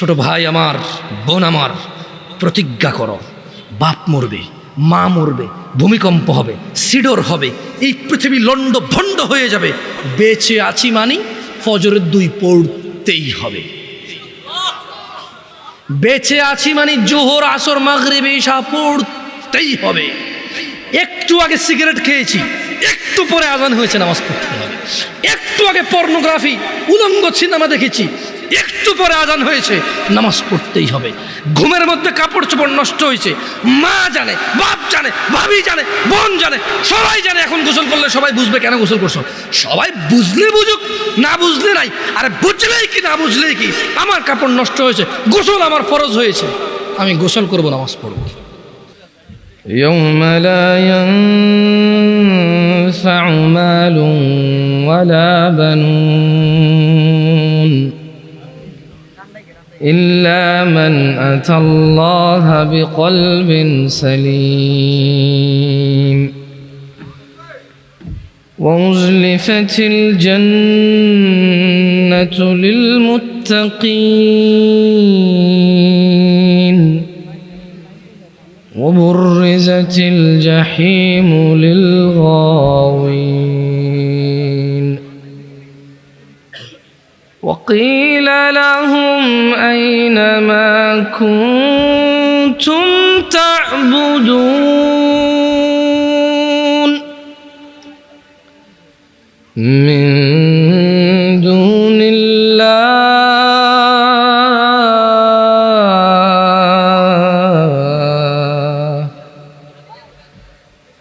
ছোট ভাই আমার, বোন আমার, প্রতিজ্ঞা করো, বাপ মরবে, মা মরবে, ভূমিকম্প হবে, সিডর হবে, এই পৃথিবী লন্ড ভন্ড হয়ে যাবে, বেঁচে আছি মানি ফজরের 2 পড়তেই হবে। বেঁচে আছি মানে জোহর, আসর, মাগরিব, ইশা পড়তেই হবে। একটু আগে সিগারেট খেয়েছি, একটু পরে আজান হয়েছে, নামাজ পড়তে হবে। একটু আগে পর্নোগ্রাফি, উলঙ্গ সিনেমা দেখেছি, একটু পরে আজান হয়েছে, নামাজ পড়তেই হবে। ঘুমের মধ্যে কাপড় চোপড় নষ্ট হয়েছে, মা জানে, বাপ জানে, ভাবি জানে, বোন জানে, সবাই জানে। এখন গোসল করলে সবাই বুঝবে কেন গোসল করছো। সবাই বুঝলে বুঝুক, না বুঝলে নাই। আরে বুঝলেই কি না বুঝলেই কি, আমার কাপড় নষ্ট হয়েছে, গোসল আমার ফরজ হয়েছে, আমি গোসল করবো, নামাজ পড়বো। يوم لا ينفع مال ولا بنون إلا من أتى الله بقلب سليم وأزلفت الجنة للمتقين وبرزت الجحيم للغاوين وقيل لهم أين ما كنتم تعبدون من دون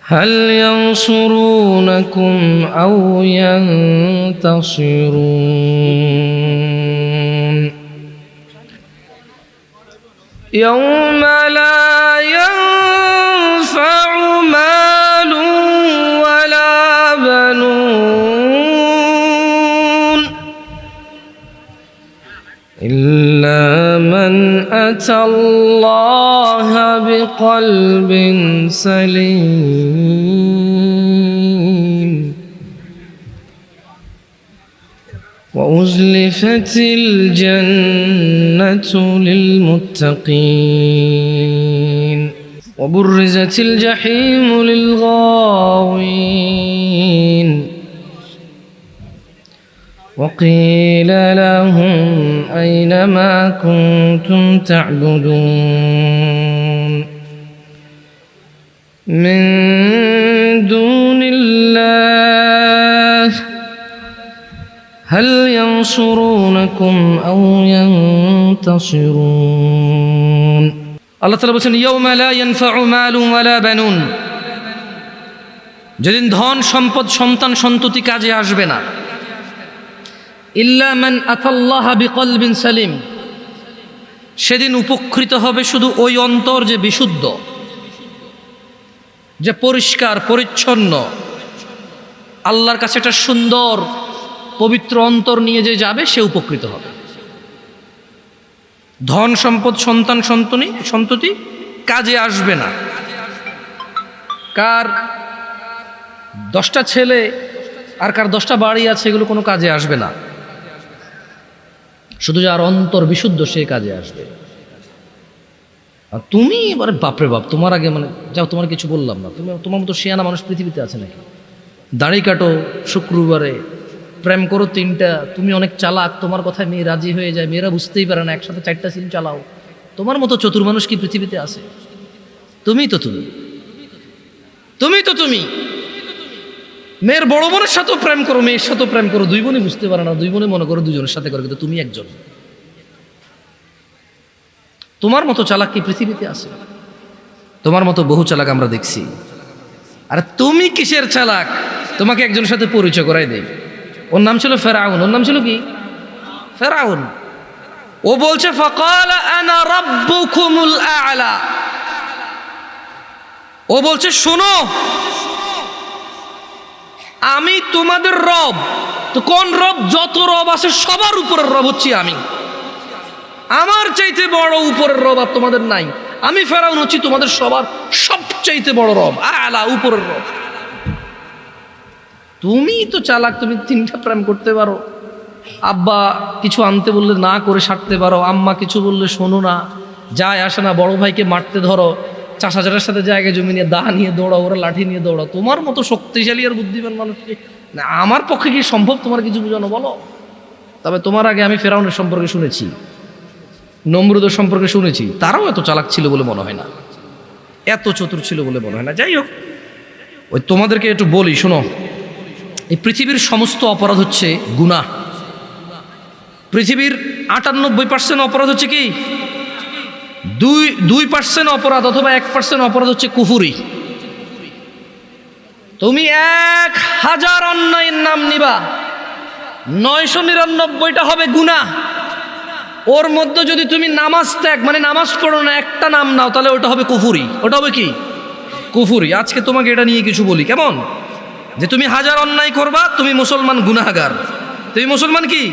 هل ينصرونكم أو ينتصرون يوم لا ينفع مال ولا بنون إلا من أتى الله بقلب سليم وأزلفت الجنة للمتقين وبرزت الجحيم للغاوين وقيل لهم أين ما كنتم تعبدون من دون الله هل ينصرونكم أو ينتصرون আল্লাহ তাআলা বলেন ইয়াউমা লা ইয়ানফাউ মালুন ওয়ালা বানুন, যেদিন ধন সম্পদ সন্তান সন্ততি কাজে আসবে না। ইল্লা মান আতাল্লাহা বিকলবিন সালিম, সেদিন উপকৃত হবে শুধু ওই অন্তর যে বিশুদ্ধ, যে পরিষ্কার পরিচ্ছন্ন, আল্লাহর কাছে একটা সুন্দর পবিত্র অন্তর নিয়ে যে যাবে সে উপকৃত হবে। ধন সম্পদ সন্তান সন্ততি কাজে আসবে না। কার 10টা ছেলে আর কার 10টা বাড়ি আছে, এগুলো কোনো কাজে আসবে না। শুধু যার অন্তর বিশুদ্ধ সে কাজে আসবে। আর তুমি এবারে বাপরে বাপ, তোমার আগে মানে যাও, তোমার কিছু বললাম না, তুমি তোমার মতো শিয়ানা মানুষ পৃথিবীতে আছে নাকি? দাড়ি কাটো শুক্রবারে, প্রেম করো 3টা, তুমি অনেক চালাক, তোমার কথায় মেয়ে রাজি হয়ে যায়, মেয়েরা বুঝতেই পারে না, একসাথে 4টা সিম চালাও। তোমার মতো চতুর মানুষ কি পৃথিবীতে আছে? তুমি তো তুমি মেয়ের বড় বোনের সাথেও প্রেম করো, মেয়ের সাথেও প্রেম করো, 2 বোনই বুঝতে পারে না, 2 বোনে মনে করো 2জনের সাথে করো, কিন্তু তুমি একজন। তোমার মতো চালাক কি পৃথিবীতে আছে? তোমার মতো বহু চালাক আমরা দেখছি। আর তুমি কিসের চালাক? তোমাকে একজনের সাথে পরিচয় করাই দেই। ওর নাম ছিল ফেরাউন। ওর নাম ছিল কি? ফেরাউন। ও বলছে ফাকালা আনা রাব্বুকুমুল আ'লা। ও বলছে শোনো, আমি তোমাদের রব। তো কোন রব? যত রব আছে সবার উপরের রব হচ্ছি আমি। আমার চাইতে বড় উপরের রব আর তোমাদের নাই। আমি ফেরাউন হচ্ছি তোমাদের সবার সবচাইতে বড় রব, আ'লা, উপরের রব। তুমি তো চালাক, তুমি 3টা প্রেম করতে পারো, আব্বা কিছু আনতে বললে না করে সারতে পারো, আম্মা কিছু বললে শোনো না, যায় আসে না, বড় ভাইকে মারতে ধরো, চাষাচারের সাথে জায়গায় জমি নিয়ে দা নিয়ে দৌড়াও, ওরা লাঠি নিয়ে দৌড়াও। তোমার মতো শক্তিশালী আর বুদ্ধিমান মানুষকে না আমার পক্ষে কি সম্ভব তোমার কিছু বোঝানো বলো? তবে তোমার আগে আমি ফেরাউনের সম্পর্কে শুনেছি, নমরুদের সম্পর্কে শুনেছি, তারাও এত চালাক ছিল বলে মনে হয় না, এত চতুর ছিল বলে মনে হয় না। যাই হোক, ওই তোমাদেরকে একটু বলি শোনো, এই পৃথিবীর সমস্ত অপরাধ হচ্ছে গুনাহ। পৃথিবীর 98% অপরাধ হচ্ছে কি? 2% অপরাধ অথবা 1% অপরাধ হচ্ছে কুফুরি। তুমি 1000 অন্যায়ের নাম নিবা, 999টা হবে গুনাহ। ওর মধ্যে যদি তুমি নামাজ ত্যাগ মানে নামাজ পড়ো না, একটা নাম নাও, তাহলে ওটা হবে কুফুরি। ওটা হবে কি? কুফুরি। আজকে তোমাকে এটা নিয়ে কিছু বলি, কেমন? যে তুমি 1000 অন্যায় করবা, তুমি মুসলমান গুনাহগার, তুমি মুসলমান কি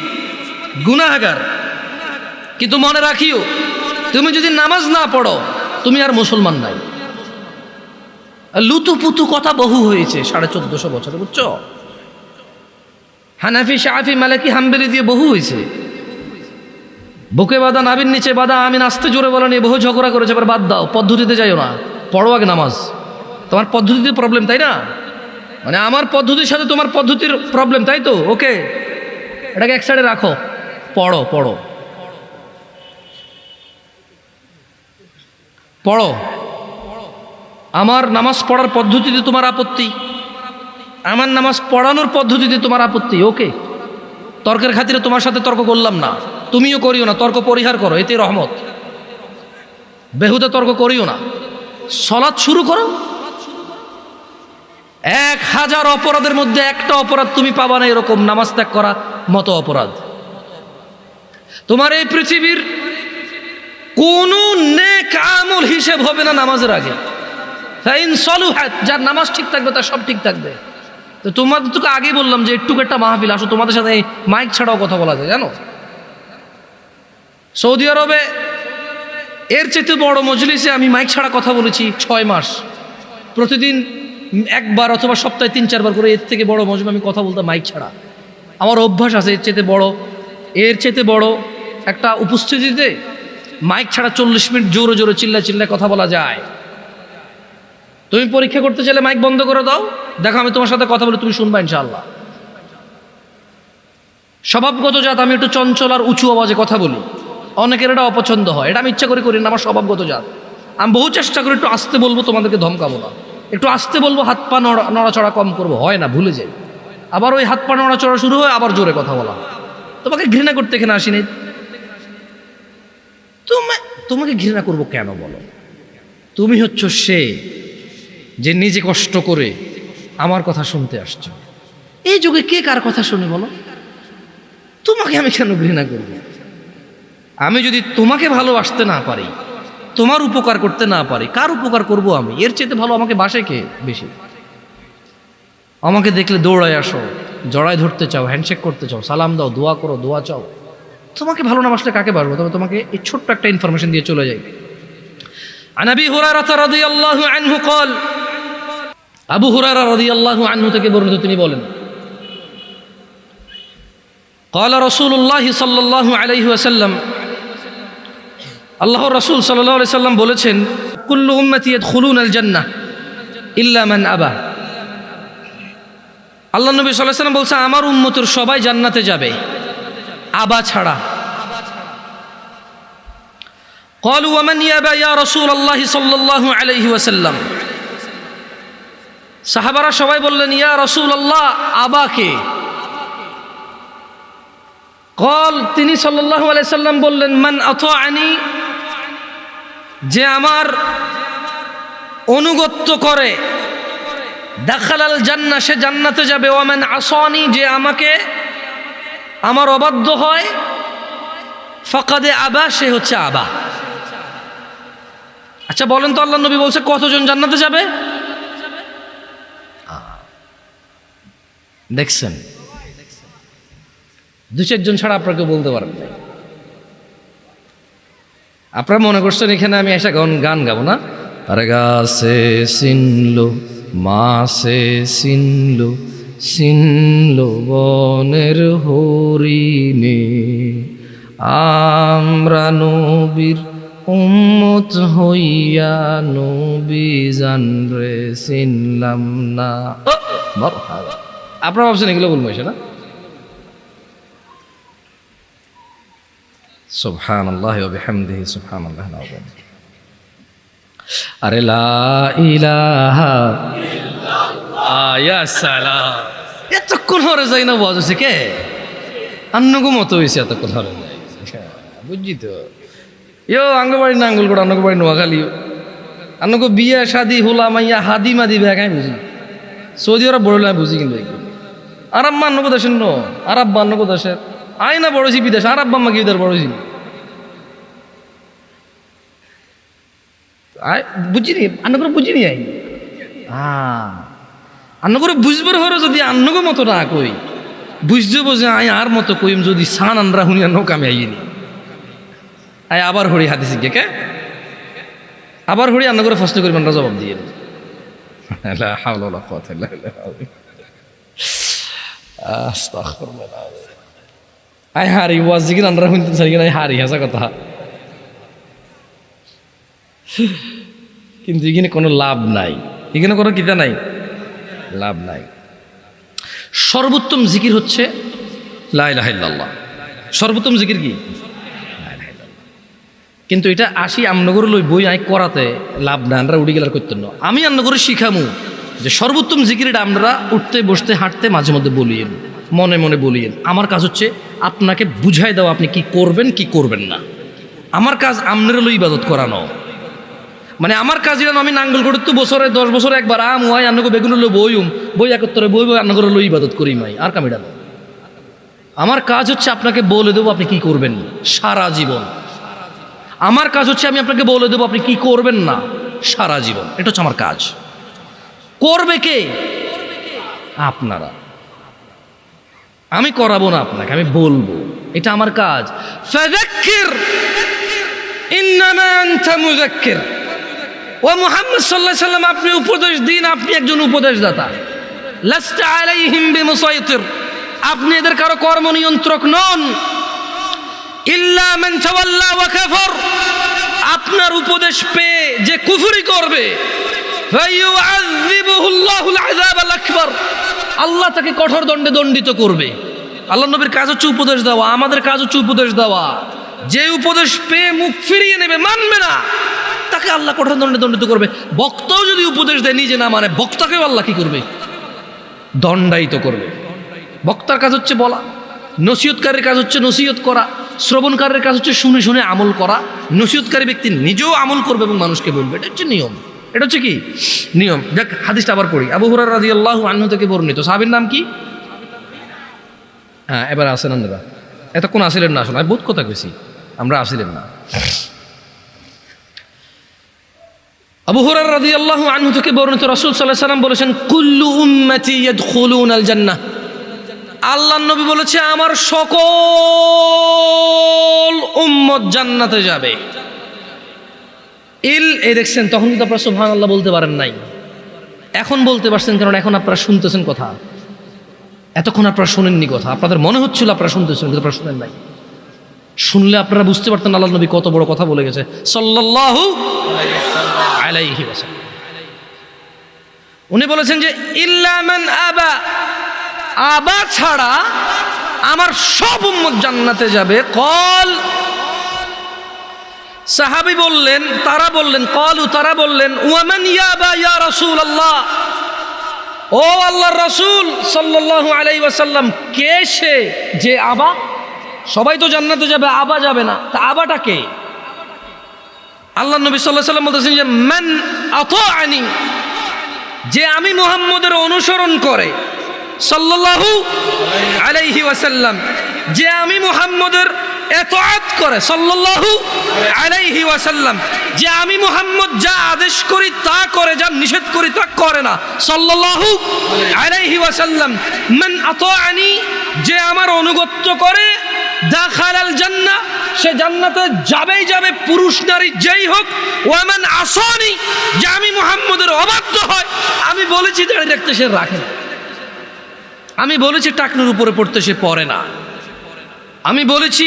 গুনাহগার। কিন্তু মনে রাখিও, তুমি যদি নামাজ না পড়ো তুমি আর মুসলমান নাই। লুতুপুতু কথা বহু হয়েছে 1450 বছরে, বুঝছো? হানাফি, শাফি, মালিকি, হাম্বলি দিয়ে বহু হয়েছে। বুকে বাঁধা, নাবির নিচে বাঁধা, আমি নাচতে জোরে বলা নিয়ে বহু ঝগড়া করেছে। এবার বাদ দাও, পদ্ধতিতে যাইও না, পড়ো আগে নামাজ। তোমার পদ্ধতিতে প্রবলেম, তাই না? মানে আমার পদ্ধতির সাথে তোমার পদ্ধতির প্রবলেম, তাই তো? ওকে, এটাকে এক সাইডে রাখো, পড়ো পড়ো পড়ো। আমার নামাজ পড়ার পদ্ধতিতে তোমার আপত্তি, আমার নামাজ পড়ানোর পদ্ধতিতে তোমার আপত্তি, ওকে। তর্কের খাতিরে তোমার সাথে তর্ক করলাম না, তুমিও করিও না, তর্ক পরিহার করো, এতে রহমত। বেহুদা তর্ক করিও না, সালাত শুরু করো। 1000 অপরাধের মধ্যে একটা অপরাধ তুমি পাবা না এরকম নামাজ ত্যাগ করা মতো অপরাধ। তোমার এই পৃথিবীর কোন নেক আমল হিসেব হবে না নামাজের আগে। ফাইন সলুহাত, যার নামাজ ঠিক থাকবে তার সব ঠিক থাকবে। তো তোমাদের তোকে আগেই বললাম যে একটু একটা মাহফিল আসো, তোমাদের সাথে মাইক ছাড়াও কথা বলা যায়, জানো? সৌদি আরবে এর চেয়ে বড় মজলিসে আমি মাইক ছাড়া কথা বলেছি 6 মাস, প্রতিদিন একবার অথবা সপ্তাহে 3-4 বার করে। এর থেকে বড় মজমা আমি কথা বলতাম মাইক ছাড়া। আমার অভ্যাস আছে। এর চেয়ে বড় একটা উপস্থিতিতে মাইক ছাড়া 40 মিনিট জোরে জোরে চিল্লায় কথা বলা যায়। তুমি পরীক্ষা করতে চাইলে মাইক বন্ধ করে দাও, দেখো আমি তোমার সাথে কথা বলে তুমি শুনবা ইনশাআল্লাহ। স্বভাবগত জাত আমি একটু চঞ্চল আর উঁচু আওয়াজে কথা বলি, অনেকের এটা অপছন্দ হয়, এটা আমি ইচ্ছা করে করি না, আমার স্বভাবগত জাত। আমি বহু চেষ্টা করি একটু আস্তে বলবো, তোমাদেরকে ধমকাবো না, একটু আস্তে বলবো, হাত পা নড়াচড়া কম করবো, হয় না, ভুলে যাই। আবার ওই হাত পা নড়াচড়া শুরু হয়, আবার জোরে কথা বলা। তোমাকে ঘৃণা করতে এখানে আসিনি। তোমাকে ঘৃণা করবো কেন বলো? তুমি হচ্ছ সে যে নিজে কষ্ট করে আমার কথা শুনতে আসছো। এই যুগে কে কার কথা শুনে বলো? তোমাকে আমি কেন ঘৃণা করব? আমি যদি তোমাকে ভালোবাসতে না পারি, তোমার উপকার করতে না পারি, কার উপকার করব আমি? এর চেয়ে ভালো আমাকে বাসে কে বেশি? আমাকে দেখলে দৌড়ায় আসো, জড়ায় ধরতে চাও, হ্যান্ডশেক করতে চাও, সালাম দাও, দোয়া করো, দোয়া চাও। তোমাকে ভালো না বাসলে কাকে বাসবো? তবে তোমাকে এই ছোট্ট একটা ইনফরমেশন দিয়ে চলে যাই। আন আবি হুরায়রা রাদিয়াল্লাহু আনহু قال, আবু হুরায়রা রাদিয়াল্লাহু আনহু থেকে বর্ণিত, তিনি বলেন, قال رسول الله صلى الله عليه وسلم, আল্লাহর রাসূল সাল্লাল্লাহু আলাইহি সাল্লাম বলেছেন, কুল্লু উম্মতি ইয়াদখুলুনা আল জান্নাহ ইল্লা মান আবা। আল্লাহ নবী সাল্লাল্লাহু আলাইহি সাল্লাম বলছে, আমার উম্মতের সবাই জান্নাতে যাবে, আবা ছাড়া। قالوا ومن يابى يا رسول الله صلى الله عليه وسلم। সাহাবারা সবাই বললেন, ইয়া রাসূলুল্লাহ, আবাকে? قال, তিনি সাল্লাল্লাহু আলাইহি সাল্লাম বললেন, মান আতাআনি, যে আমার অনুগত্য করে, দাখালাল জান্নাহ, সে জান্নাতে যাবে। ওয়া মান আসানি, যে আমাকে আমার অবাধ্য হয়, ফাকাদে আবা, সে হচ্ছে আবা। আচ্ছা বলেন তো, আল্লাহ নবী বলছে কতজন জান্নাতে যাবে? দেখছেন, 2-4 জন ছাড়া আপনাকে বলতে পারবেন না। আপনারা মনে করছেন এখানে আমি এসে গান গাবো না? আরে গাছে চিনলো, মাছে চিনলো, ছিনল বনের হরিণে। আমরা নবীর উম্মত হইয়া নবী জানরে চিনলাম না। আপনারা ভাবছেন এগুলো বলবো এসে না? সুবহানাল্লাহি ওয়া বিহামদিহি সুবহানাল্লাহিল আযীম। আরে লা ইলাহা ইল্লাল্লাহ, ইয়া সালাম। এতক্ষণ হরে যাই না বাজছে কে? আন্নগো মতো হয়েছে এতক্ষণ হরে যাই, বুঝছি তো। ইয়ো আঙ্গবাড়ি না আঙ্গুলগোড়া, আঙ্গবাড়ি নোয়াখালী, আন্নগো বিয়ে শাদি হোলা মাইয়া হাদি মাদি ভেগাই বুঝি। সৌদি আরব বড় বুঝি কিন্তু আরব মা আন্নগো দেশের ন, আরব বা আন্নগো দেশের আই না বড়ছি বিদেশ, আরব বাম্মা কি ওদের বড়ছি বুঝিনি, আন্ন করে বুঝিনি আই। আন্ন করে বুঝবার হরো যদি আন্নগো মতো না কই, বুঝতে বোঝে আই আর মতো কইম যদি সান আনরা হুনিয়া নৌকা আমি আইনি আই আবার হরি হাতে শিখে কে আবার হরি আন্ন করে ফার্স্ট করি আমরা জবাব দিয়ে আই হারি ওয়াজ জিগির আন্ডার শুনতে চাই কিনা হারি হাসা কথা, কিন্তু এখানে কোনো লাভ নাই, এখানে কোনো কিতা নাই, লাভ নাই। সর্বোত্তম জিকির হচ্ছে লা ইলাহা ইল্লাল্লাহ। সর্বোত্তম জিকির কি? কিন্তু এটা আসি আমনগর লই বই আই করাতে লাভ না, আমরা উড়ি গেলার করতেন না। আমি আমনগরে শিখামু যে সর্বোত্তম জিকির এটা আমরা উঠতে বসতে হাঁটতে মাঝে মধ্যে বলিয়েন, মনে মনে বলিয়েন। আমার কাজ হচ্ছে আপনাকে বুঝাই দেওয়া আপনি কি করবেন কি করবেন না। আমার কাজ আমনের লই ইবাদত করানো, মানে আমার কাজ যেন আমি নাঙ্গল করে তো বছরে 10 বছরে একবার আম হয় আন্নগো বেগুন লো বইম বই একত্তরে বই বই আন্নগর লই ইবাদত করি মাই আর কামিডা। আমার কাজ হচ্ছে আপনাকে বলে দেবো আপনি কি করবেন সারা জীবন। আমার কাজ হচ্ছে আমি আপনাকে বলে দেবো আপনি কি করবেন না সারা জীবন। এটা হচ্ছে আমার কাজ। করবে কে? আপনারা। আমি করাবো না আপনাকে, আমি বলবো, এটা আমার কাজ। ফাযাক্কির ইন্নামা আনতা মুযাক্কির। ও মুহাম্মদ সাল্লাল্লাহু আলাইহি সাল্লাম, আপনি উপদেশ দিন, আপনি একজন উপদেশদাতা। লাস্তা আলাইহিম বিমুসাইতির, আপনি এদের কারো কর্ম নিয়ন্ত্রক নন। ইল্লা মান তাওয়াল্লা ওয়া কাফার, আপনার উপদেশ পেয়ে যে কুফরি করবে, ফায়ুআযিবুহুল্লাহুল আযাবাল আকবার, আল্লাহ তাকে কঠোর দণ্ডে দণ্ডিত করবে। আল্লাহ নবীর কাজ হচ্ছে উপদেশ দেওয়া, আমাদের কাজ হচ্ছে উপদেশ দেওয়া। যে উপদেশ পেয়ে মুখ ফিরিয়ে নেবে, মানবে না, তাকে আল্লাহ কঠোর দণ্ডে দণ্ডিত করবে। বক্তাও যদি উপদেশ দেয় নিজে না মানে, বক্তাকেও আল্লাহ কি করবে? দণ্ডায়িত করবে। বক্তার কাজ হচ্ছে বলা, নসিহতকারীর কাজ হচ্ছে নসিহত করা, শ্রবণকারীর কাজ হচ্ছে শুনে শুনে আমল করা। নসিহতকারী ব্যক্তি নিজেও আমল করবে এবং মানুষকে বলবে। এটা হচ্ছে নিয়ম, এটা হচ্ছে কি নিয়ম। দেখ হাদিসটা আবার পড়ি। আবু হুরায়রা রাদিয়াল্লাহু আনহু থেকে বর্ণিত। সাহাবীর নাম কি? হ্যাঁ, এবার আসেন আপনারা। এতক্ষণ আসিলেন না, আসলে আমি বহুত কথা কইছি, আমরা আসিলেন না। আবু হুরায়রা রাদিয়াল্লাহু আনহু থেকে বর্ণিত, রাসূল সাল্লাল্লাহু আলাইহি ওয়াসাল্লাম বলেছেন, কুল্লু উম্মতি ইয়াদখুলুনাল জান্নাহ। আল্লাহর নবী বলেছে আমার সকল উম্মত জান্নাতে যাবে। এই দেখছেন, তখন কিন্তু আপনারা সুবহানাল্লাহ বলতে পারেন নাই, এখন বলতে পারছেন, কারণ এখন আপনারা শুনতেছেন কথা। এতক্ষণ আপনারা শোনেননি কথা, আপনাদের মনে হচ্ছিল আপনারা শুনতেছেন, কিন্তু আপনারা শুনেন নাই। শুনলে আপনারা বুঝতে পারতেন আল্লাহর নবী কত বড় কথা বলে গেছে সাল্লাল্লাহু আলাইহি ওয়াসাল্লাম। উনি বলেছেন যে ইল্লা মান আবা, আবা ছাড়া আমার সব উম্মত জান্নাতে যাবে। কল, সাহাবী বললেন, তারা বললেন, কলু, তারা বললেন, ওয়ামান ইয়াবা ইয়া রাসূলুল্লাহ, ও আল্লাহর রাসূল সাল্লাল্লাহু আলাইহি ওয়াসাল্লাম, কে সে যে আবা? সবাই তো জান্নাতে যাবে, আবা যাবে না, তা আবাটা কে? আল্লাহ নবী সাল্লাল্লাহু আলাইহি ওয়াসাল্লাম বলতেছেন যে মান আতাআনি, যে আমি মুহাম্মদের অনুসরণ করে, সাল্লাল্লাহু আলাইহি ওয়াসাল্লাম, যে আমি মুহাম্মদের ইতাআত করে, সাল্লাল্লাহু আলাইহি ওয়াসাল্লাম, যে আমি মুহাম্মদ যা আদেশ করি তা করে, যা নিষেধ করি তা করে না, সাল্লাল্লাহু আলাইহি ওয়াসাল্লাম। মান আতাআনি, যে আমার অনুগত্য করে, দাখালাল জান্নাহ, সে জান্নাতে যাবেই যাবে, পুরুষ নারী যেই হোক। ওয়ামান আসানি, যে আমি মুহাম্মদের অবাধ্য হয়, আমি বলেছি দাঁড়িয়ে রাখতে সে রাখে না। আমি বলেছি টাকনুর উপরে পড়তে সে পড়ে না। আমি বলেছি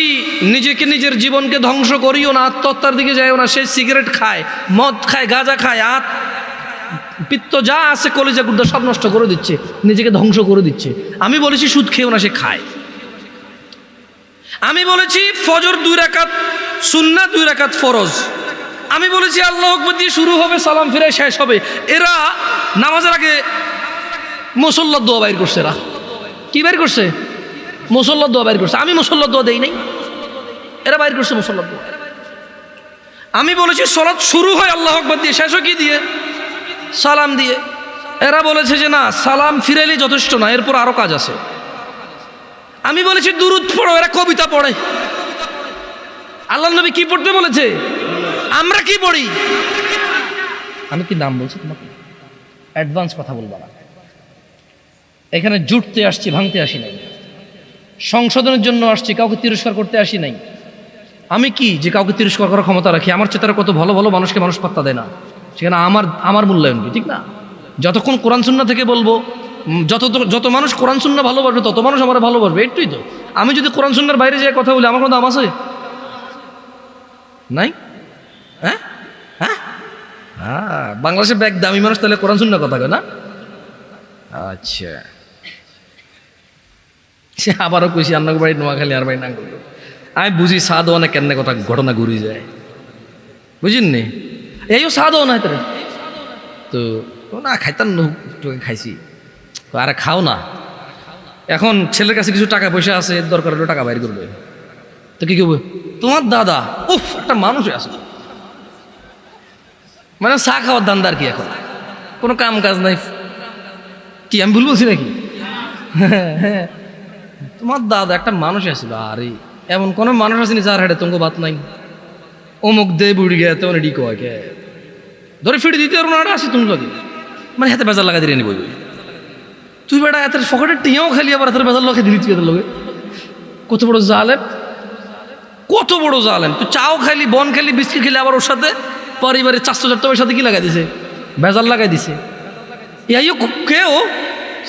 নিজেকে নিজের জীবনকে ধ্বংস করিও না, আত্মহত্যার দিকে যাইও না। সে সিগারেট খায়, মদ খায়, গাঁজা খায়, পিত্ত যা আছে কলিজা গুর্দা সব নষ্ট করে দিচ্ছে, নিজেকে ধ্বংস করে দিচ্ছে। আমি বলেছি সুদ খেয়েও না, সে খায়। আমি বলেছি ফজর 2 রাকাত সুন্নাহ, 2 রাকাত ফরজ। আমি বলেছি আল্লাহু আকবার দিয়ে শুরু হবে, সালাম ফিরে শেষ হবে। এরা নামাজের আগে মুসল্লার দোয়া বাইর করছে। এরা কি বাইর করছে? মুসল্লার দোয়া বাইর করছে। আমি মুসল্লার দোয়া দেই নাই, এরা বাইর করছে মুসল্লার দোয়া। আমি বলেছি সালাত শুরু হয় আল্লাহু আকবার দিয়ে, শেষ হয় কি দিয়ে? সালাম দিয়ে। এরা বলেছে যে না, সালাম ফিরাইলে যথেষ্ট না, এরপর আরো কাজ আছে। আমি বলেছি দুরূদ পড়ো, এরা কবিতা পড়ে। আল্লাহর নবী কি পড়তে বলেছে? আমরা কি পড়ি? আমি কি নাম বলছি তোমাকে? অ্যাডভান্স কথা বলবা না। এখানে জুটতে আসছি, ভাঙতে আসি নাই। সংশোধনের জন্য আসছি, কাউকে তিরস্কার করতে আসি নাই। আমি কি যে কাউকে তিরস্কার করার ক্ষমতা রাখি? আমার চেয়ে তারা কত ভালো ভালো মানুষকে মানুষ পাত্তা দেয় না, সেখানে আমার মূল্যায়ন কি? ঠিক না? যতক্ষণ কোরআন সুন্নাহ থেকে বলবো, যত মানুষ কোরআন সুন্নাহ ভালোবাসবে তত মানুষ আমার ভালোবাসবে। একটুই তো। আমি যদি কোরআন সুন্নাহর বাইরে যাই কথা বলি, আমার কোনো দাম আছে? নাই। হ্যাঁ হ্যাঁ হ্যাঁ, বাংলাদেশের ব্যাগ দামি মানুষ তাহলে কোরআন সুন্নাহ কথা কয় না? আচ্ছা, সে আবারও কইছি আন্নার বাড়ি নোয়াখালী, আর বাড়ি না করলো। আমি বুঝি সাদও না কেন কথা ঘটনা ঘুরি যায়, বুঝিনি? এইও সাদও না তোর তো না খাইতাম, তোকে খাইছি। আরে খাও না। এখন ছেলের কাছে কিছু টাকা পয়সা আছে, দরকার হলে টাকা বাইর করবে, তো কি করবে? তোমার দাদা উফ একটা মানুষ আছে, মানে চা খাওয়ার ধান্দার কি? এখন কোনো কাম কাজ নাই কি? আমি ভুল বলছি নাকি? হ্যাঁ, তোমার দাদা একটা মানুষ আসছিল। আরে এমন কোনো মানুষ আসেনি যার হাটে তোমাকে বাত নাই। অমুক দে বুড়ি গে তেমন এডি কয় কে ধরে ফিরে দিতে পারবো না, আসি তুমি লাগে মানে হাতে বেজার লাগা দিয়ে নিবই। তুই বেটা এত ফকটের টিয়াও খালি, আবার হাতের বেজার লোকে দিলি তুই এত লোকে। কত বড় জালেম, কত বড় জালেম! তুই চাও খাইলি, বন খাইলি, বিস্কিট খেলি, আবার ওর সাথে পরিবারের 400-400 সাথে কি লাগাই দিছে? বেজার লাগাই দিছে। ইয়াইও কেউ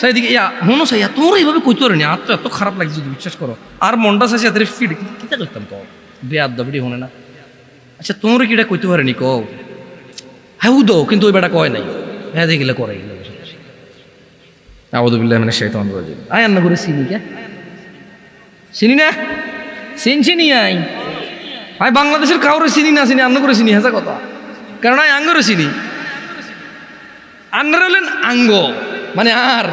সাইদিকে ইয়া হনো সাইয়া তোর এইভাবে কইতে পারেনি। আর তো এত খারাপ লাগছে যদি বিশ্বাস করো। আর মনটা চাইছে এত ফিট কিতা করতাম তো বেয়াদ দাবড়ি হনে না। আচ্ছা তোমরা কিটা কইতে পারেনি কও? হ্যাঁ উদো, কিন্তু ওই বেটা কয় নাই। হ্যাঁ দেখিলে করে গেলে আউযু বিল্লাহি মিনাশ শাইতানির রাজিম। আয় আন্না করে চিনি কে? চিনি না? চিনি আই আয় বাংলাদেশের কাউরে চিনি না চিনি, আন্না করে চিনি। হেঁচা কথা, কারণ আয় আঙ্গরে চিনি। আন্নারা হলেন আঙ্গ, মানে আর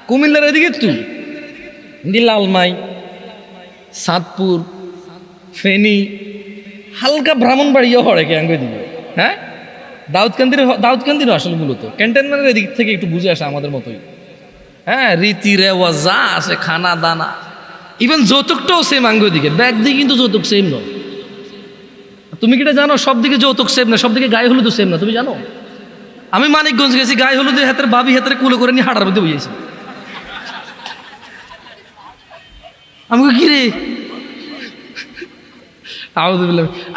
কুমিল্লার এদিকে তুই লালমাই, সাদপুর, ফেনী, হালকা ব্রাহ্মণবাড়িয়া হড়ে কে আঙ্গ দিবে। হ্যাঁ, দাউদকান্দির আসলে মূলত ক্যান্টনমেন্টের এদিক থেকে একটু বুঝে আসে আমাদের মতোই। হ্যাঁ, রীতি রেওয়াজ যা আছে, খানা দানা, ইভেন যৌতুকটাও সেম আঙ্গ দিকে। ব্যাগ দিয়ে কিন্তু যৌতুক সেম নয়। তুমি কিটা জানো সব দিকে যৌতুক সেম না, সব দিকে গায়ে হলুদও সেম না। তুমি জানো আমি মানিকগঞ্জ গেছি, গায়ে হলুদে হাতের ভাবি হাতের কুলো করে নিয়ে হাঁটার মধ্যে বুঝেছি। আমাকে কি রে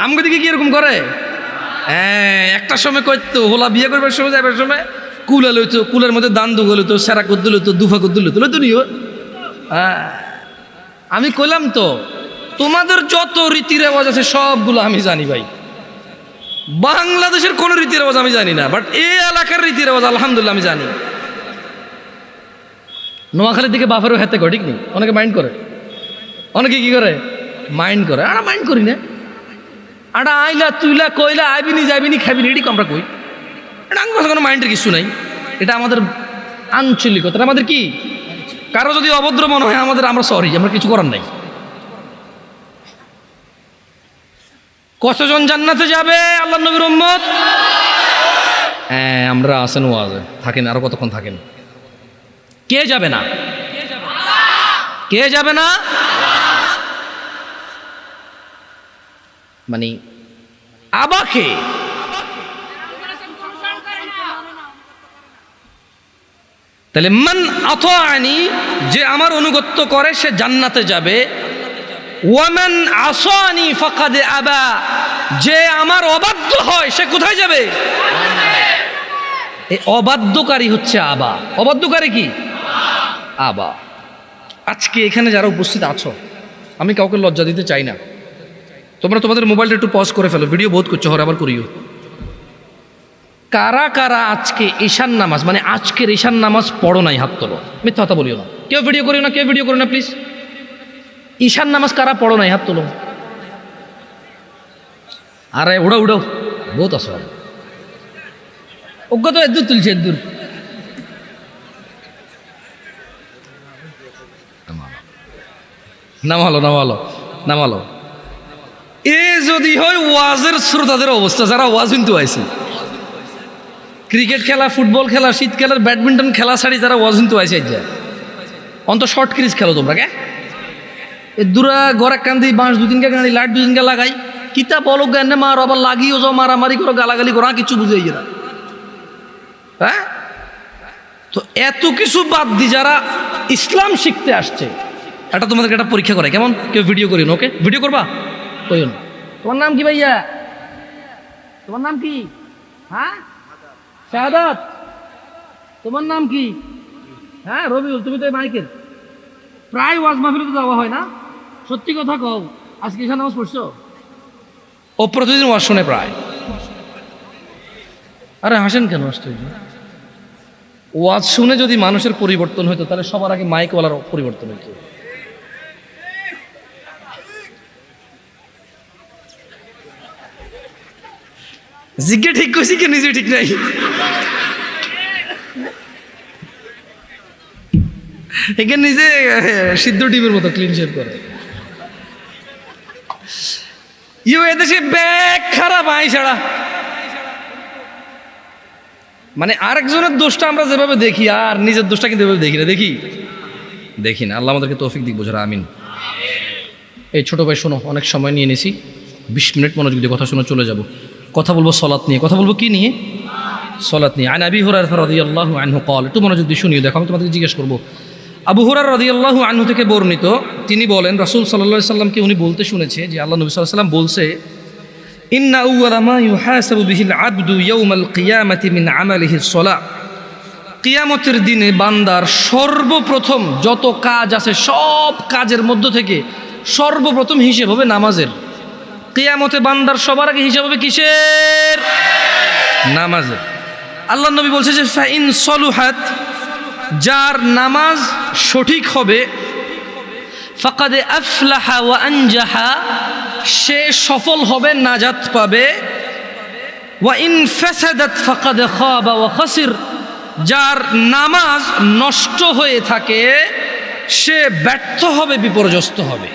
আমাকে দিকে কি এরকম করে? হ্যাঁ, একটা সময় করতো হোলা বিয়ে করবার সময় যাবার সময় কুলা লইতো, কুলের মধ্যে দান দুগো লইতো, সেরা কদ্দু লইতো, দুফা কদ্দু লইতো, লইতো নিও। হ্যাঁ, আমি কইলাম তো তোমাদের যত রীতি রেওয়াজ আছে সবগুলো আমি জানি ভাই। বাংলাদেশের কোন রীতি রেওয়াজ আমি জানি না, বাট এই এলাকার রীতি রেওয়াজ আলহামদুলিল্লাহ আমি জানি। নোয়াখালীর দিকে বাফারও হাতে করে, ঠিক নেই? অনেকে মাইন্ড করে, অনেকে কি করে মাইন্ড করে। আর মাইন্ড করি না। আটা আইলা তুইলা কইলা আইবিনি যাইবিনি খাবিনি এটি আমরা কই। এটা আমার কোনো মাইন্ডের কিছু নাই। এটা আমাদের আঞ্চলিকতা, আমাদের কি কারো যদি অভদ্র মনে হয় আমাদের, আমরা সরি, আমরা কিছু করার নাই। কতজন জান্নাতে যাবে আল্লাহর নবীর উম্মত? হ্যাঁ, আমরা আছেন ওয়াজে থাকেন, আরো কতক্ষণ থাকেন। কে যাবে না? কে যাবে না? মানে আবাকে তাহলে মান আতাআনি, যে আমার অনুগত্য করে সে জান্নাতে যাবে। ওয়ামান আসানি ফাকাদ আবা, যে আমার অবাধ্য হয় সে কোথায় যাবে? এই অবাধ্যকারী হচ্ছে আবা। অবাধ্যকারী কি? আবা। আজকে এখানে যারা উপস্থিত আছো, আমি কাউকে লজ্জা দিতে চাই না, তোমরা তোমাদের মোবাইলটা একটু পজ করে ফেলো, ভিডিও বোধ করছো, হরে আবার করিও। কারা কারা আজকে ঈশান নামাজ, মানে আজকের ঈশান নামাজ পড়ো নাই? হাত তোলো, মিথ্যা কথা বলিও না, কেউ ভিডিও করিও না, কেউ ভিডিও করিও না প্লিজ। ঈশান নামাজ কারা পড়ো নাই? হাত তোলো। আরে উড়াও উড়াও, বহুত আসো, অজ্ঞ তো এদূর তুলছে, এদূর। নামালো নামালো নামালো। এ যদি হয় ওয়াজের শ্রোতাদের অবস্থা, যারা ওয়াজ কিন্তু আইছে, ক্রিকেট খেলা, ফুটবল খেলা, শীত খেলার ব্যাডমিন্টন খেলা ছাড়ি যারা ওয়াজ কিন্তু আইছে, অন্ত শর্ট ক্রিজ খেলো তোমরা কে? এ দূরা গড়া কান্দি বাঁশ দুদিনকে গাড়ি লাইট দুদিনকে লাগাই, কিতা বলো জ্ঞানে মারো, আবার লাগিও যাও, মারামারি করো, গালাগালি করো, কিছু বুঝে না। হ্যাঁ, তো এত কিছু বাদ দি যারা ইসলাম শিখতে আসছে, এটা তোমাদেরকে একটা পরীক্ষা করে, কেমন? কেউ ভিডিও করিও না, ওকে? ভিডিও করবা কইও না। তোমার নাম কি ভাইয়া? তোমার নাম কি? হ্যাঁ, শাহাদাত। তোমার নাম কি? হ্যাঁ, রবিউল। তুমি তো মাইকেল, প্রায় ওয়াজ মাহফিলে তো যাওয়া হয় না? সত্যি কথা কও, আজকে ঈশা নামাজ পড়ছো? ও প্রতিদিন ওয়াজ শুনে প্রায়। আরে হাসেন কেন? আশ্চর্য। ওয়াজ শুনে যদি মানুষের পরিবর্তন হইতো, তাহলে সবার আগে মাইকওয়ালার পরিবর্তন হইতো। জিজ্ঞে ঠিক করছি কি নিজে ঠিক নাই? এখানে নিজে সিদ্ধ ডিমের মতো ক্লিন শেভ করে। এদেশে ব্যাগ খারাপ আই ছাড়া, মানে আরেকজনের দোষটা আমরা যেভাবে দেখি, আর নিজের দোষটা কিন্তু এভাবে দেখি না। দেখি না। আল্লাহ আমাদেরকে তৌফিক দিক বোঝারা, আমিন। এই ছোট ভাই শোনো, অনেক সময় নিয়ে নিছি, 20 মিনিট মনোযোগ দিয়ে কথা শুনে চলে যাব। কথা বলবো সলাত নিয়ে। কথা বলবো কি নিয়ে? সলাত নিয়ে। আন আবি হুরায়রা রাদিয়াল্লাহু আনহু قال, একটু মনোযোগ দিয়ে শুনিও, দেখো আমি তোমাদেরকে জিজ্ঞেস করবো। আবু হুরায়রা রাদিয়াল্লাহু আনহু থেকে বর্ণিত, তিনি বলেন রাসূল সাল্লাল্লাহু আলাইহি সাল্লামকে উনি বলতে শুনেছে যে আল্লাহ নবী সাল্লাল্লাহু আলাইহি সাল্লাম বলছে, ইন্না আউওয়ালা মা ইউহাসাবু বিহিল আবদু ইয়াউমাল কিয়ামাতি মিন আমালিহিস সালাহ। কিয়ামতের দিনে বান্দার সর্বপ্রথম যত কাজ আছে, সব কাজের মধ্য থেকে সর্বপ্রথম হিসেব হবে নামাজের। কিয়ামতে বান্দার সবার আগে হিসাব হবে কিসের? নামাজের। আল্লাহ নবী বলছে যে ফাইন সলুহাত, যার নামাজ সঠিক হবে, ফাকাদ আফলাহা ওয়া আনজাহা, সে সফল হবে, নাজাত পাবে। ওয়া ইন ফাসাদাত ফাকাদ খাবা ওয়া খাসির, যার নামাজ নষ্ট হয়ে থাকে সে ব্যর্থ হবে, বিপর্যস্ত হবে।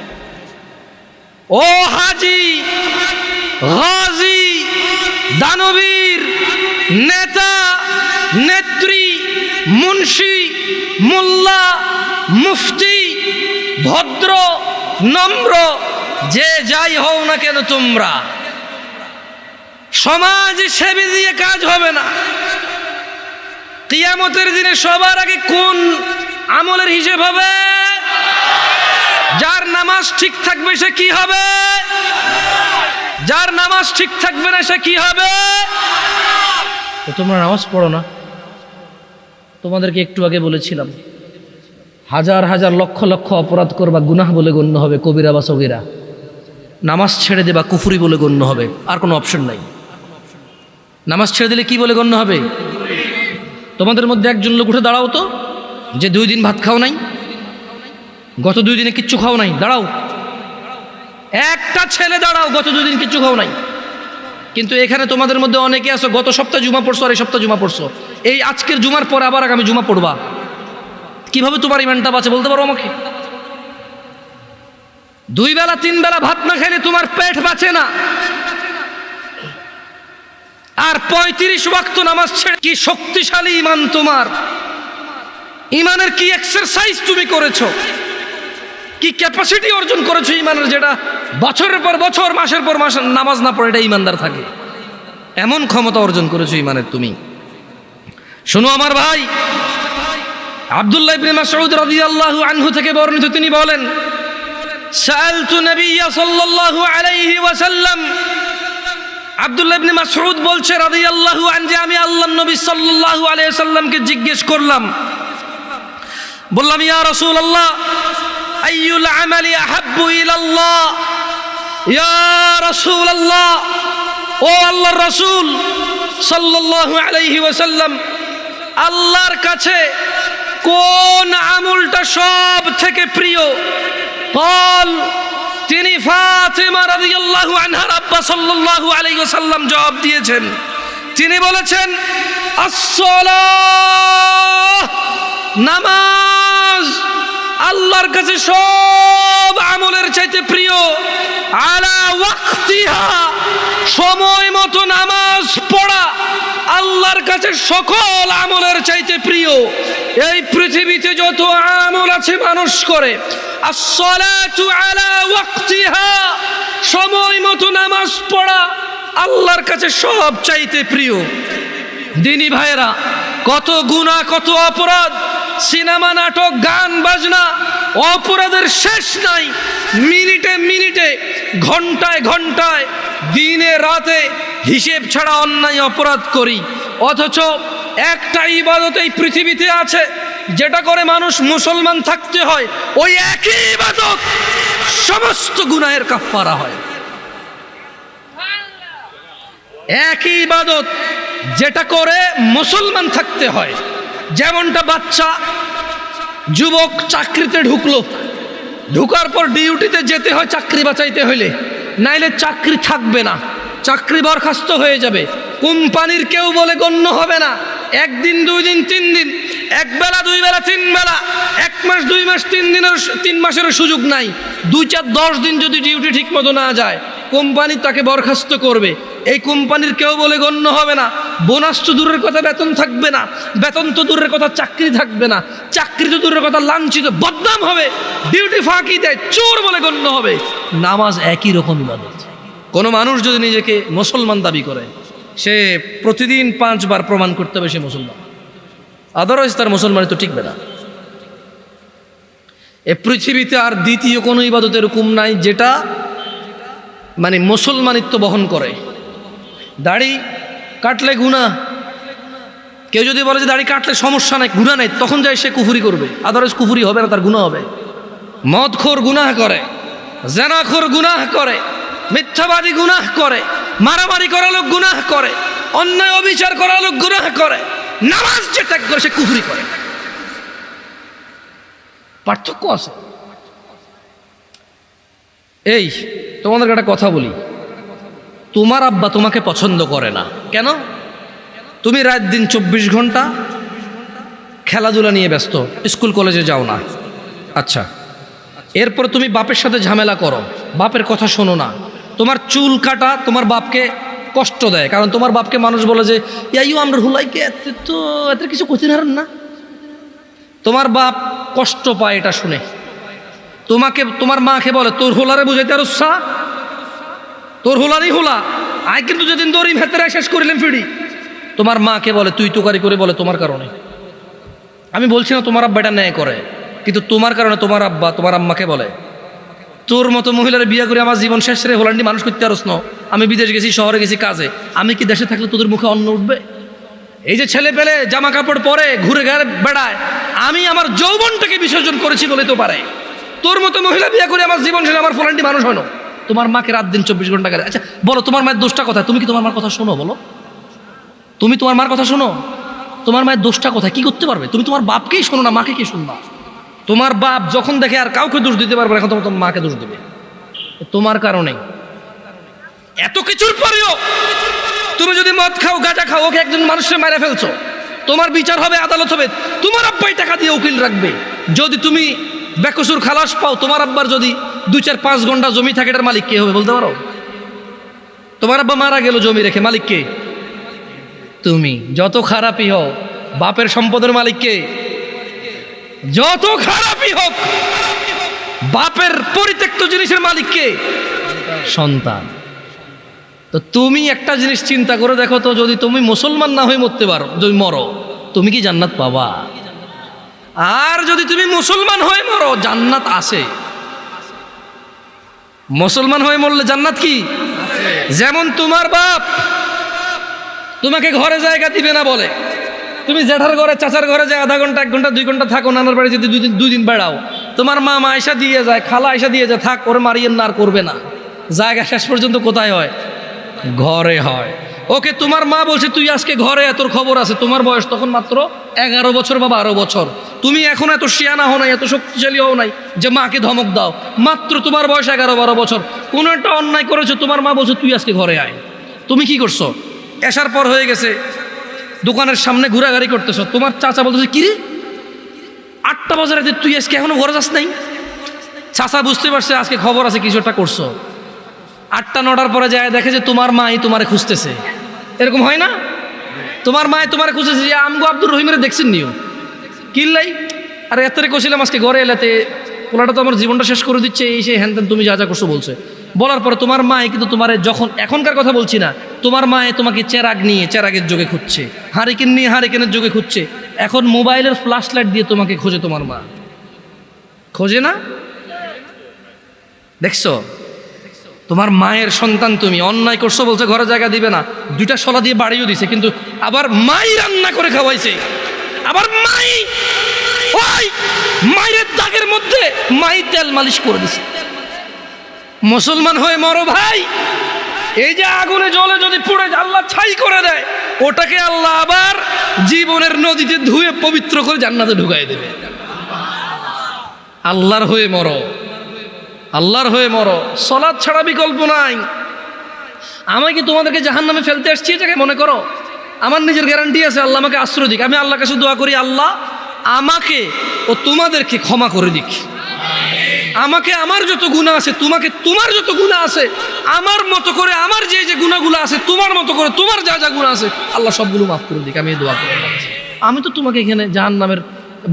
ও হাজি, গাজী, দানবীর, নেতা, নেত্রী, মুন্সি, মোল্লা, মুফতি, ভদ্র, নম্র, যে যাই হও না কেন, তোমরা সমাজ সেবী দিয়ে কাজ হবে না। কিয়ামতের দিনে সবার আগে কোন আমলের হিসেব হবে? যার নামাজ ঠিক থাকবে সে কি হবে? যার নামাজ ঠিক থাকবে না সে কি হবে? তো তোমরা নামাজ পড়ো না। তোমাদেরকে একটু আগে বলেছিলাম, হাজার হাজার লক্ষ লক্ষ অপরাধ করবা, গুনাহ বলে গণ্য হবে, কবিরা বা সগীরা। নামাজ ছেড়ে দেবা, কুফরি বলে গণ্য হবে, আর কোনো অপশন নাই। নামাজ ছেড়ে দিলে কি বলে গণ্য হবে? তোমাদের মধ্যে একজন লোক উঠে দাঁড়াও তো, যে 2 দিন ভাত খাও নাই, গত 2 দিনে কিচ্ছু খাও নাই, দাঁড়াও। একটা ছেলে দাঁড়াও, গত 2 দিন কিচ্ছু খাও নাই। কিন্তু এখানে তোমাদের মধ্যে অনেকে আছো, গত সপ্তাহে জুমা পড়ছো, আর এই সপ্তাহে জুমা পড়ছো, এই আজকের জুমার পর আবার আগামী জুমা পড়বা। কিভাবে তোমার ইমানটা বাঁচে বলতে পারো আমাকে? 2 বেলা 3 বেলা ভাত না খেলে তোমার পেট বাঁচে না, আর 35 ওয়াক্ত নামাজ ছেড়ে কি শক্তিশালী ইমান তোমার! ইমানের কি এক্সারসাইজ তুমি করেছো, কি ক্যাপাসিটি অর্জন করেছো ইমানের, যেটা বছরের পর বছর, মাসের পর মাস নামাজ না পড়ে এটা ইমানদার থাকে। এমন ক্ষমতা অর্জন করেছো ইমানের তুমি। শোনো আমার ভাই, আব্দুল্লাহ ইবনে মাসউদ রাদিয়াল্লাহু আনহু থেকে বর্ণিত, তিনি বলেন, সাআলতু নবিয়্য সাল্লাল্লাহু আলাইহি ওয়াসাল্লাম, আব্দুল্লাহ ইবনে মাসউদ বলছে রাদিয়াল্লাহু আনহু, যে আমি আল্লাহর নবী সাল্লাল্লাহু আলাইহি ওয়াসাল্লামকে জিজ্ঞেস করলাম, বললাম ইয়া রাসূলুল্লাহ আইয়ুল আমালি আহাব্বু ইলাল্লাহ, ইয়া রাসূলুল্লাহ, ও আল্লাহর রাসূল সাল্লাল্লাহু আলাইহি ওয়াসাল্লাম, আল্লাহর কাছে কোন আমলটা সব থেকে প্রিয়? قال তিনি ফাতিমা রাদিয়াল্লাহু আনহার আব্বা সাল্লাল্লাহু আলাইহি ওয়াসাল্লাম জবাব দিয়েছেন, তিনি বলেছেন আসসালাহ, নামাজ আল্লাহর কাছে সব আমলের চাইতে প্রিয়। আলা ওয়াক্তিহা, সময় মতো নামাজ পড়া আল্লাহর কাছে সকল আমলের চাইতে প্রিয়। এই পৃথিবীতে যত আমল আছে মানুষ করে, আসসালাতু আলা ওয়াক্তিহা, সময় মতো নামাজ পড়া আল্লাহর কাছে সব চাইতে প্রিয়। দিনী ভাইয়েরা, কত গুনাহ, কত অপরাধ, সিনেমা, নাটক, গান বাজনা, অপরাধের শেষ নাই। মিনিটে মিনিটে, ঘন্টায় ঘন্টায়, দিনে রাতে হিসেব ছাড়া অন্যায় অপরাধ করি। অথচ একটা ইবাদত এই পৃথিবীতে আছে যেটা করে মানুষ মুসলমান থাকতে হয়, ওই একই ইবাদত সমস্ত গুনাহের কাফারা হয়। একই ইবাদত যেটা করে মুসলমান থাকতে হয়। যেমনটা বাচ্চা যুবক চাকরিতে ঢুকলো, ঢুকার পর ডিউটিতে যেতে হয় চাকরি বাঁচাইতে হইলে, নাইলে চাকরি থাকবে না, চাকরি বরখাস্ত হয়ে যাবে, কোম্পানির কেউ বলে গণ্য হবে না। একদিন, দুই দিন, তিন দিন, এক বেলা, দুই বেলা, তিন বেলা, এক মাস, দুই মাস, 3 মাসেরও সুযোগ নাই। 2-4-10 দিন যদি ডিউটি ঠিক মতো না যায়, কোম্পানি তাকে বরখাস্ত করবে। এই কোম্পানির কেউ বলে গণ্য হবে না। বোনাস তো দূরের কথা, বেতন থাকবে না, বেতন তো দূরের কথা, চাকরি থাকবে না, চাকরি তো দূরের কথা, লাঞ্ছিত, বদনাম হবে, ডিউটি ফাঁকি দেয়, চোর বলে গণ্য হবে। নামাজ একই রকম ইবাদত। কোনো মানুষ যদি নিজেকে মুসলমান দাবি করে, সে প্রতিদিন 5 বার প্রমাণ করতে হবে সে মুসলমান, আদারওয়াইজ তার মুসলমানি তো টিকবে না। এ পৃথিবীতে আর দ্বিতীয় কোনো ইবাদত এরকম নাই যেটা মানে মুসলমানিত্ব বহন করে। দাড়ি কাটলে গুনাহ, কেউ যদি বলে যে দাড়ি কাটলে সমস্যা নাই, গুনাহ নাই, তখন যায় সে কুফরি করবে, আদারওয়াইজ কুফরি হবে না, তার গুনাহ হবে। মদখোর গুনাহ করে, জেনাখোর গুনাহ করে, মিথ্যাবাদী গুনাহ করে, মারামারি করা লোক গুনাহ করে, অন্যায় অবিচার করা লোক গুনাহ করে, নামাজ যে ত্যাগ করে সে কুফরি করে। পার্থক্য আছে। এই তোমাদেরকে একটা কথা বলি, তোমার আব্বা তোমাকে পছন্দ করে না কেন? তুমি রাত দিন 24 ঘন্টা খেলাধুলা নিয়ে ব্যস্ত, স্কুল কলেজে যাও না। আচ্ছা, এরপর তুমি বাপের সাথে ঝামেলা করো, বাপের কথা শোনো না। তোমার চুল কাটা তোমার বাপকে কষ্ট দেয়, কারণ তোমার বাপকে মানুষ বলে যে ইয়াইও আমরা হুলাইকে তো এত কিছু কঠিন হারেন না। তোমার বাপ কষ্ট পায় এটা শুনে। তোমার মাকে বলে তোর হোলারে বুঝাইতে আর উৎসাহ, তোর হোলারই হোলা আয়, কিন্তু যেদিন দড়ি ভেতরে শেষ করিলেন ফিডি। তোমার মাকে বলে তুই তোকারি করে, বলে তোমার কারণে। আমি বলছি না তোমার আব্বা এটা ন্যায় করে, কিন্তু তোমার কারণে তোমার আব্বা তোমার আম্মাকে বলে তোর মতো মহিলার বিয়ে করে আমার জীবন শেষ রে, হোলান্ডি মানুষ করতে আরস ন। আমি বিদেশ গেছি, শহরে গেছি কাজে, আমি কি দেশে থাকলে তোদের মুখে অন্ন উঠবে? এই যে ছেলে পেলে জামা কাপড় পরে ঘুরে ঘাড়ে বেড়ায়, আমি আমার যৌবনটাকে বিসর্জন করেছি বলে তো পারে। তোর মতো মহিলা বিয়ে করে আমার জীবন শেষে আমার ফোলান্ডি মানুষ হয় না। তোমার মাকে রাত দিন 24 ঘন্টা গেলে। আচ্ছা বলো, তোমার মায়ের দোষটা কোথায়? তুমি কি তোমার মার কথা শোনো? বলো, তুমি তোমার মার কথা শোনো? তোমার মায়ের দোষটা কোথায়? কি করতে পারবে? তুমি তোমার বাপকেই শোনো না, মাকে কি শুনবা? তোমার বাপ যখন দেখে আর কাউকে দোষ দিতে পারবে না, এখন তোমার মাকে দোষ দেবে। তোমার কারণে এত কিছুর পরেও তুমি যদি মদ খাও, গাঁজা খাও, ওকে একজন মানুষের মারা ফেলছো, তোমার বিচার হবে, আদালত হবে, তোমার আব্বাই টাকা দিয়ে উকিল রাখবে। যদি তুমি বেকসুর খালাস পাও, তোমার আব্বার যদি 2-4-5 ঘন্টা জমি থাকে, এটার মালিক কে হবে বলতে পারো? তোমার আব্বা মারা গেল জমি রেখে, মালিক কে? তুমি। যত খারাপই হও, বাপের সম্পদের মালিক কে? যত খারাপই হোক, বাপের পরিত্যক্ত জিনিসের মালিক কে? সন্তান। তো তুমি একটা জিনিস চিন্তা করে দেখো তো, যদি তুমি মুসলমান না হয়ে মরতে পারো, যদি মরো, তুমি কি জান্নাত পাবা? আর যদি তুমি মুসলমান হয়ে মরো, জান্নাত আছে। মুসলমান হয়ে মরলে জান্নাত কি? যেমন তোমার বাপ তোমাকে ঘরে জায়গা দিবে না বলে, তুমি জেঠার ঘরে চাচার ঘরে যে আধা ঘন্টা 1 ঘন্টা 2 ঘন্টা থাকো, নানার বাড়ি যদি 2 দিন বেড়াও, তোমার মা আয়সা দিয়ে যায়, খালা আয়সা দিয়ে যায়, থাক ওরে মারিয়েন না, আর করবে না। জায়গা শেষ পর্যন্ত কোথায় হয়? ঘরে হয়। ওকে, তোমার মা বলছে তুই আজকে ঘরে, তোর খবর আছে। তোমার বয়স তখন মাত্র 11 বছর বা 12 বছর। তুমি এখন এত শিয়ানা হও নাই, এত শক্তিশালী হও নাই যে মাকে ধমক দাও। মাত্র তোমার বয়স 11-12 বছর। কোনো একটা অন্যায় করেছো, তোমার মা বলছে তুই আজকে ঘরে আয়। তুমি কি করছো? এসার পর হয়ে গেছে, দোকানের সামনে ঘোরাঘুরি করতেছো। তোমার চাচা বলতেছে কি রে, 8টা বাজে রাতে তুই আজকে এখনো ঘরে যাস নাই? চাচা বুঝতে পারছে আজকে খবর আছে, কিছু একটা করছো। 8টা-9টার পরে যায় দেখে যে তোমার মাই তোমারে খুঁজতেছে। এরকম হয় না? তোমার মায় তোমারে খুঁজতেছে যে আমগো আব্দুর রহিমের দেখছেন নিও কিল্লাই, আরে এতরে কছিলাম আজকে ঘরে এলাতে, ওলাটা তো আমার জীবনটা শেষ করে দিচ্ছে, এই সেই হ্যান ত্যান তুমি যা যা করছো বলছে। বলার পরে তোমার মায় কিন্তু তোমারে, যখন এখনকার কথা বলছি না, তোমার মায়ে তোমাকে চেরাগ নিয়ে চেরাগের যোগে খুঁজছে, হারিকেন নিয়ে হারিকেনের যোগে খুঁজছে। এখন মোবাইলের ফ্ল্যাশ লাইট দিয়ে তোমাকে খোঁজে তোমার মা, খোঁজে না? দেখছো, তোমার মায়ের সন্তান তুমি, অন্যায় করছো বলছে ঘরে জায়গা দিবে না, 2টা শলা দিয়ে বাড়িও দিছে, কিন্তু আবার মাই রান্না করে খাওয়াইছে। আবার মাই ওই মায়ের দাগের মধ্যে মাই তেল মালিশ করে দিছে। মুসলমান হয়ে মরো ভাই। এই যে আগুনে জলে যদি পুড়ে আল্লাহ ছাই করে দেয়, ওটাকে আল্লাহ আবার জীবনের নদীতে ধুয়ে পবিত্র করে জান্নাতে ঢুকাই দেবে। আল্লাহর হয়ে মরো, আল্লাহর হয়ে মরো। সালাত ছাড়া বিকল্প নাই। আমাকে তোমাদেরকে জাহান্নামে ফেলতে আসছি এটাকে মনে করো? আমার নিজের গ্যারান্টি আছে, আল্লাহ আমাকে আশ্রয় দিক। আমি আল্লাহর কাছে দোয়া করি, আল্লাহ আমাকে ও তোমাদেরকে ক্ষমা করে দিক। আমাকে আমার যত গুনাহ আছে, তোমাকে তোমার যত গুনাহ আছে, আমার মতো করে আমার যে যে গুনাহগুলো আছে, তোমার মতো করে তোমার যা যা গুনাহ আছে, আল্লাহ সবগুলো মাফ করে দিক। আমি এই দোয়া করি। আমি তো তোমাকে এখানে জাহান্নামের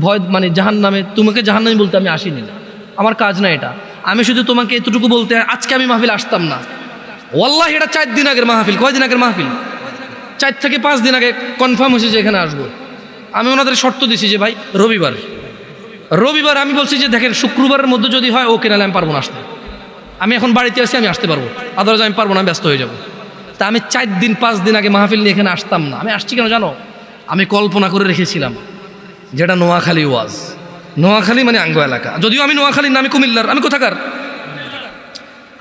ভয়, মানে জাহান্নামে, তোমাকে জাহান্নামী বলতে আমি আসিনি না, আমার কাজ না এটা। আমি শুধু তোমাকে এতটুকু বলতে, আজকে আমি মাহফিল আসতাম না, ওয়াল্লাহি এটা 4 দিন আগের মাহফিল। কয়দিন আগের মাহফিল? 4 থেকে 5 দিন আগে কনফার্ম হয়েছে যে এখানে আসবো। আমি ওনাদের শর্ত দিছি যে ভাই রবিবার আমি বলছি যে দেখেন শুক্রবারের মধ্যে যদি হয় ওকে, নাহলে আমি পারবো না আসতে। আমি এখন বাড়িতে আছি, আমি আসতে পারবো, আদারওয়াইজ আমি পারবো না, ব্যস্ত হয়ে যাবো। তা আমি 4 দিন 5 দিন আগে মাহফিল নিয়ে এখানে আসতাম না। আমি আসছি কেন জানো? আমি কল্পনা করে রেখেছিলাম যেটা নোয়াখালী ওয়াজ। নোয়াখালী মানে আঙ্গ এলাকা, যদিও আমি নোয়াখালীর না, আমি কুমিল্লার। আমি কোথাকার?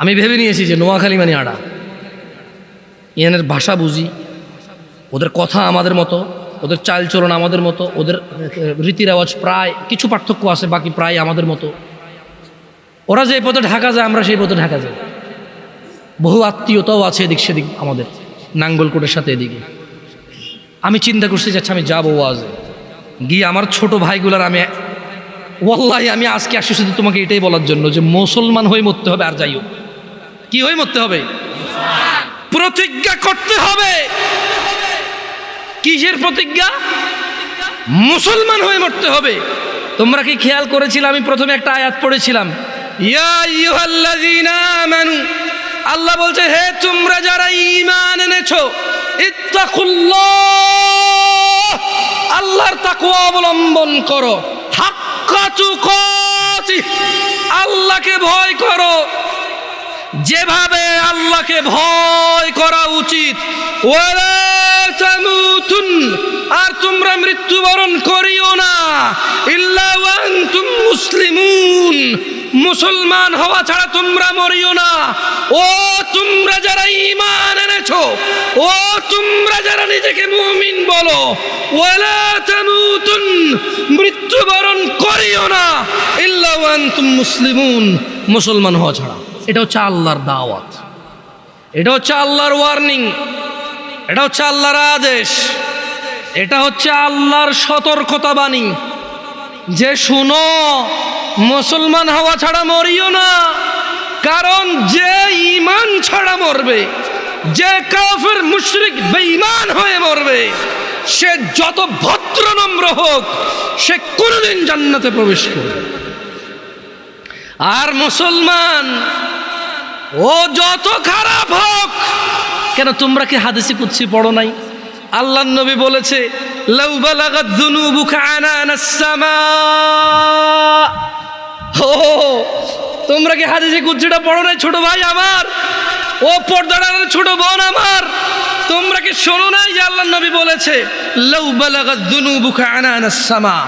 আমি ভেবে নিয়েছি যে নোয়াখালী মানে আড়া। এনের ভাষা বুঝি, ওদের কথা আমাদের মতো, ওদের চালচলন আমাদের মতো, ওদের রীতি রেওয়াজ প্রায় কিছু পার্থক্য আছে, বাকি প্রায় আমাদের মতো। ওরা যে পথে ঢাকা যায়, আমরা সেই পথে ঢাকা যাই। বহু আত্মীয়তাও আছে এদিক সেদিক আমাদের, নাঙ্গলকোটের সাথে এদিকে। আমি চিন্তা করছি যে আচ্ছা আমি যাবো ওয়াজে গিয়ে আমার ছোট ভাইগুলার, আমি ওয়াল্লাহি আমি আজকে আসি শুধু তোমাকে এটাই বলার জন্য যে মুসলমান হয়ে মরতে হবে। আর যাই হোক, কি হয়ে মরতে হবে? প্রতিজ্ঞা করতে হবে। কিসের প্রতিজ্ঞা? মুসলমান হয়ে মরতে হবে। তোমরা কি খেয়াল করেছিলে আমি প্রথমে একটা আয়াত পড়েছিলাম, ইয়া আইয়ুহাল্লাযীনা আমানু, আল্লাহ বলছে হে তোমরা যারা ঈমান এনেছো, ইত্তাকুল্লাহ, আল্লাহর তাকওয়া অবলম্বন করো, হাক্কা তুকাতিহ, আল্লাহকে ভয় করো যেভাবে আল্লাহকে ভয় করা উচিত। ওয়ালা তামুতুন, আর তোমরা মৃত্যুবরণ করিও না, ইল্লা ওয়া আনতুম মুসলিমুন, মুসলমান হওয়া ছাড়া তোমরা মরিও না। ও তোমরা যারা ঈমান এনেছো, ও তোমরা যারা নিজেকে মুমিন বলো, ওয়ালা তামুতুন, মৃত্যুবরণ করিও না, ইল্লা ওয়া আনতুম মুসলিমুন, মুসলমান হওয়া ছাড়া। এটা হচ্ছে আল্লাহর দাওয়াত, এটা হচ্ছে আল্লাহর ওয়ার্নিং, এটা হচ্ছে আল্লাহর আদেশ, এটা হচ্ছে আল্লাহর সতর্কতা বাণী যে শুনো, মুসলমান হওয়া ছাড়া মরিও না। কারণ যে ঈমান ছাড়া মরবে, যে কাফের মুশরিক বেঈমান হয়ে মরবে, সে যত ভদ্র নম্র হোক, সে কোনোদিন জান্নাতে প্রবেশ করবে। আর মুসলমান ও যত খারাপ হোক কেন, তোমরা কি হাদিসে কুদসি পড়ো নাই? আল্লাহর নবী বলেছে, লাউ বালাগাত যুনুবুকা আনানাস সামা। ও তোমরা কি হাদিসে কুদসিটা পড়ো নাই ছোট ভাই আমার, ও পর্দার ছোট বোন আমার? তোমরা কি শোনো নাই যে আল্লাহর নবী বলেছে লাউ বালাগাত যুনুবুকা আনানাস সামা,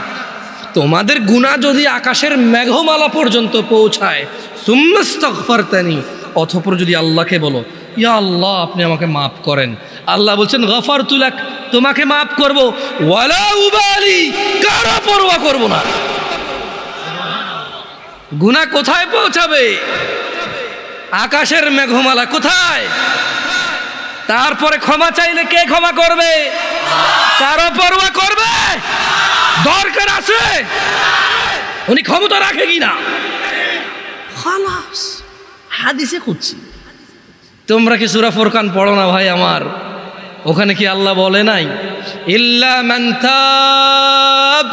তোমাদের গুনাহ যদি আকাশের মেঘমালা পর্যন্ত পৌঁছায়, সুম্মাস্তাগফারতানি, অতঃপর যদি আল্লাহকে বলো ইয়া আল্লাহ আপনি আমাকে মাফ করেন, আল্লাহ বলছেন গফারতু লাক, তোমাকে মাফ করব, ওয়ালা উবালি, কারো পরোয়া করব না। গুনাহ কোথায় পৌঁছাবে? আকাশের মেঘমালা কোথায়? তারপরে ক্ষমা চাইলে কে ক্ষমা করবে? কারো পরোয়া করবে? দরকার আছে উনি ক্ষমতা রাখে কিনা, খালাস হাদিসে খুঁজছি। তোমরা কি সূরা ফুরকান পড়ো না ভাই আমার? ওখানে কি আল্লাহ বলে নাই ইল্লা মান তাব,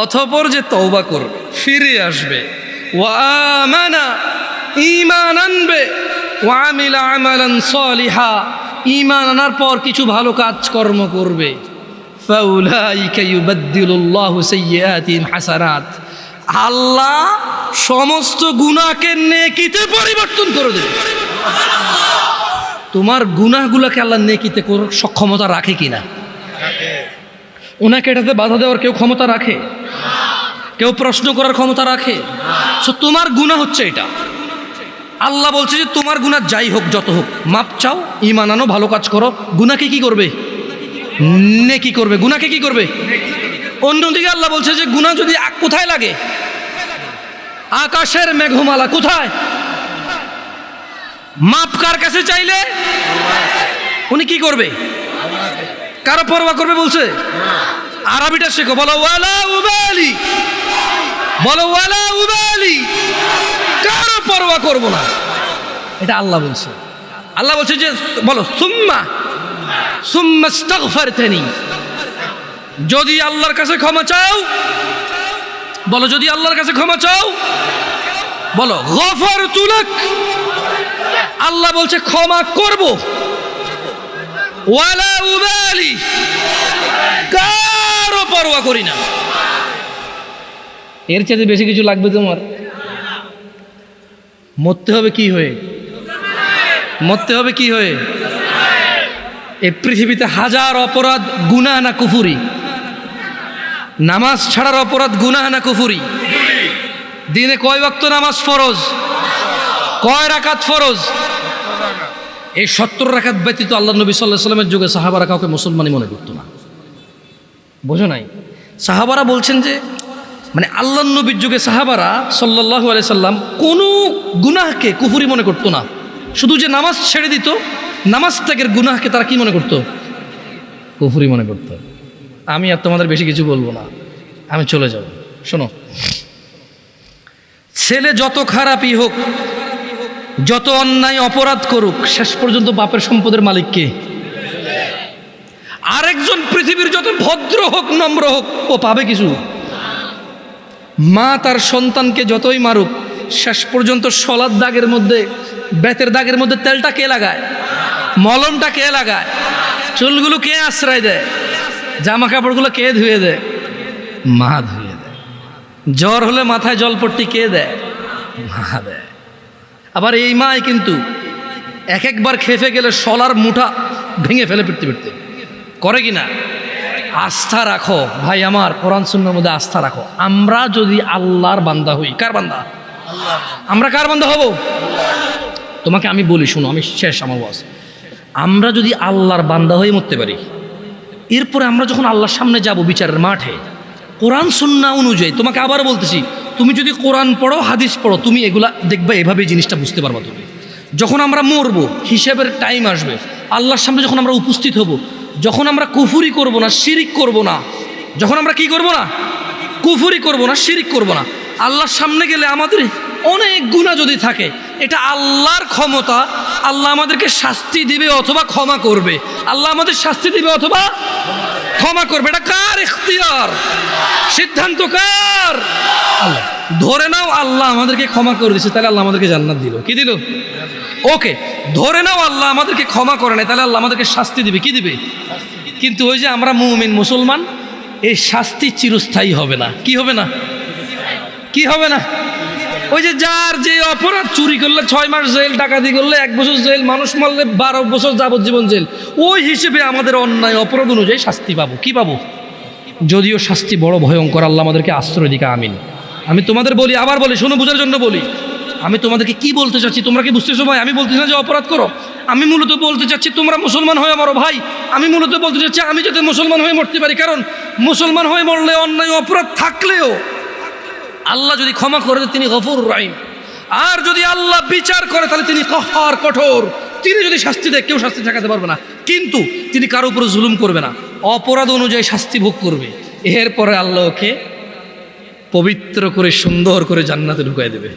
অতঃপর যে তওবা করবে, ফিরে আসবে, ওয়া আমানা, ঈমান আনবে, ওয়া আমিলা আমালান সালিহা, ঈমান আনার পর কিছু ভালো কাজকর্ম করবে, ফাউলাইকা ইউবাদদিলুল্লাহু সাইয়্যাতিহিম হাসানাত, আল্লাহ সমস্ত গুনাহকে নেকিতে পরিবর্তন করে দেবে। তোমার গুনাহগুলোকে আল্লাহ নেকিতে করার সক্ষমতা রাখে কিনা? ওনাকে এটাতে বাধা দেওয়ার কেউ ক্ষমতা রাখে? কেউ প্রশ্ন করার ক্ষমতা রাখে? সো তোমার গুনাহ হচ্ছে এটা, আল্লাহ বলছে যে তোমার গুনাহ যাই হোক যত হোক, মাপ চাও, ঈমান আনো, ভালো কাজ করো, গুনাহকে কি করবে? নেকি করবে। গুনাহকে কি করবে? অন্যদিকে আল্লাহ বলছে যে গুনাহ যদি কোথায় লাগে? আকাশের মেঘমালা কোথায়? মাপ কার কাছে চাইলে উনি কি করবে? কারো পরোয়া করবে বলছে? আরবিটা শেখো, বলো ওয়ালা উবালি, বলো ওয়ালা উবালি, কারো পরোয়া করব না, এটা আল্লাহ বলছে। আল্লাহ বলছে যে বলো সুম্মাস্তাগফারতানি, যদি আল্লাহর কাছে ক্ষমা চাও, বলো যদি আল্লাহর কাছে ক্ষমা চাও, বলো গফারতু লাক, আল্লাহ বলছে ক্ষমা করব, ওয়ালা উবালি, কারো পরোয়া করি না। এর চাইতে বেশি কিছু লাগবে তোমার? মরতে হবে কি হয়ে? মরতে হবে কি হয়ে? এই পৃথিবীতে হাজার অপরাধ, গুনাহ না কুফরি? নামাজ ছাড়ার অপরাধ গুনাহ না কুফরি? দিনে কয় ওয়াক্ত নামাজ ফরজ? কয় রাকাত ফরজ? এই 70 রাকাত ব্যতীত আল্লাহ নবী সাল্লাল্লাহু আলাইহি ওয়াসাল্লামের যুগে সাহাবারা কাউকে মুসলমানই মনে করতো না। বোঝো নাই? সাহাবারা বলছেন যে মানে আল্লাহ নবীর যুগে সাহাবারা সাল্লাল্লাহু আলাইহি সাল্লাম কোনো গুনাহকে কুফরি মনে করতো না, শুধু যে নামাজ ছেড়ে দিত, নামাজ ত্যাগের গুনাহকে তারা কি মনে করতো? কুফরি মনে করতো। আমি আর তোমাদের বেশি কিছু বলবো না, আমি চলে যাব। শোনো, ছেলে যত খারাপই হোক, যত অন্যায় অপরাধ করুক, শেষ পর্যন্ত বাপের সম্পদের মালিক কে? আরেকজন পৃথিবীর যত ভদ্র হোক, নম্র হোক, ও পাবে কিছু? মা তার সন্তানকে যতই মারুক, শেষ পর্যন্ত শলার দাগের মধ্যে, বেতের দাগের মধ্যে তেলটা কে লাগায়? মলমটা কে লাগায়? চুলগুলো কে আশ্রয় দেয়? জামা কাপড়গুলো কে ধুয়ে দেয়? মা ধুয়ে দেয়। জ্বর হলে মাথায় জলপট্টি কে দেয়? মা দেয়। আবার এই মাই কিন্তু এক একবার খেপে গেলে শলার মুঠা ভেঙে ফেলে পিটতে পিটতে, করে কি না? আস্থা রাখো ভাই আমার, কোরআন সুন্নাহর মধ্যে আস্থা রাখো। আমরা যদি আল্লাহর বান্দা হই, কার বান্দা? আমরা কার বান্দা হব? তোমাকে আমি বলি, শুনো, আমি শেষ আমার ওয়াজ। আমরা যদি আল্লাহর বান্দা হয়ে মরতে পারি, এরপরে আমরা যখন আল্লাহর সামনে যাব বিচারের মাঠে, কোরআন সুন্নাহ অনুযায়ী, তোমাকে আবার বলতেছি, তুমি যদি কোরআন পড়ো, হাদিস পড়ো, তুমি এগুলা দেখবে, এভাবেই জিনিসটা বুঝতে পারবা। তুমি যখন আমরা মরবো, হিসেবের টাইম আসবে, আল্লাহর সামনে যখন আমরা উপস্থিত হব, যখন আমরা কুফরি করব না, শিরিক করব না, যখন আমরা কি করব না, কুফরি করব না, শিরিক করব না, আল্লাহর সামনে গেলে আমাদের অনেক গুনাহ যদি থাকে, এটা আল্লাহর ক্ষমতা। আল্লাহ আমাদেরকে শাস্তি দিবে অথবা ক্ষমা করবে। আল্লাহ আমাদের শাস্তি দিবে অথবা ক্ষমা করবে। এটা কার ইখতিয়ার? সিদ্ধান্ত কার? আল্লাহ। ধরে নাও আল্লাহ আমাদেরকে ক্ষমা করে দিয়েছে, তাহলে আল্লাহ আমাদেরকে জান্নাত দিল। কি দিল? ওকে, ধরে নাও আল্লাহ আমাদেরকে ক্ষমা করে নাই, তাহলে আল্লাহ আমাদেরকে শাস্তি দিবে। কি দিবে? কিন্তু ওই যে আমরা মুমিন মুসলমান, এই শাস্তি চিরস্থায়ী হবে না। কি হবে না? কি হবে না? ওই যে যার যে অপরাধ, চুরি করলে 6 মাস জেল, ডাকাতি করলে 1 বছর জেল, মানুষ মারলে 12 বছর যাবজ্জীবন জেল, ওই হিসেবে আমাদের অন্যায় অপরাধ অনুযায়ী শাস্তি পাবো। কি পাবো? যদিও শাস্তি বড় ভয়ঙ্কর, আল্লাহ আমাদেরকে আশ্রয় দিকে। আমিন। আমি তোমাদের বলি, আবার বলি, শোনো, বোঝার জন্য বলি। আমি তোমাদেরকে কি বলতে চাচ্ছি তোমরা কি বুঝতেছো ভাই? আমি বলতেছি না যে অপরাধ করো, আমি মূলত বলতে চাচ্ছি তোমরা মুসলমান হয়ে মরো ভাই। আমি মূলত বলতে চাচ্ছি আমি যাতে মুসলমান হয়ে মরতে পারি, কারণ মুসলমান হয়ে মরলে অন্যায় অপরাধ থাকলেও আল্লাহ যদি ক্ষমা করে তিনি গফুর রহিম, আর যদি আল্লাহ বিচার করে তাহলে তিনি কহার, কঠোর। তিনি যদি শাস্তি দেয় কেউ শাস্তি ঠেকাতে পারবে না, কিন্তু তিনি কারো উপরে জুলুম করবে না, অপরাধ অনুযায়ী শাস্তি ভোগ করবে। এরপরে আল্লাহ ওকে পবিত্র করে সুন্দর করে জান্নাতে ঢুকাই দেবে।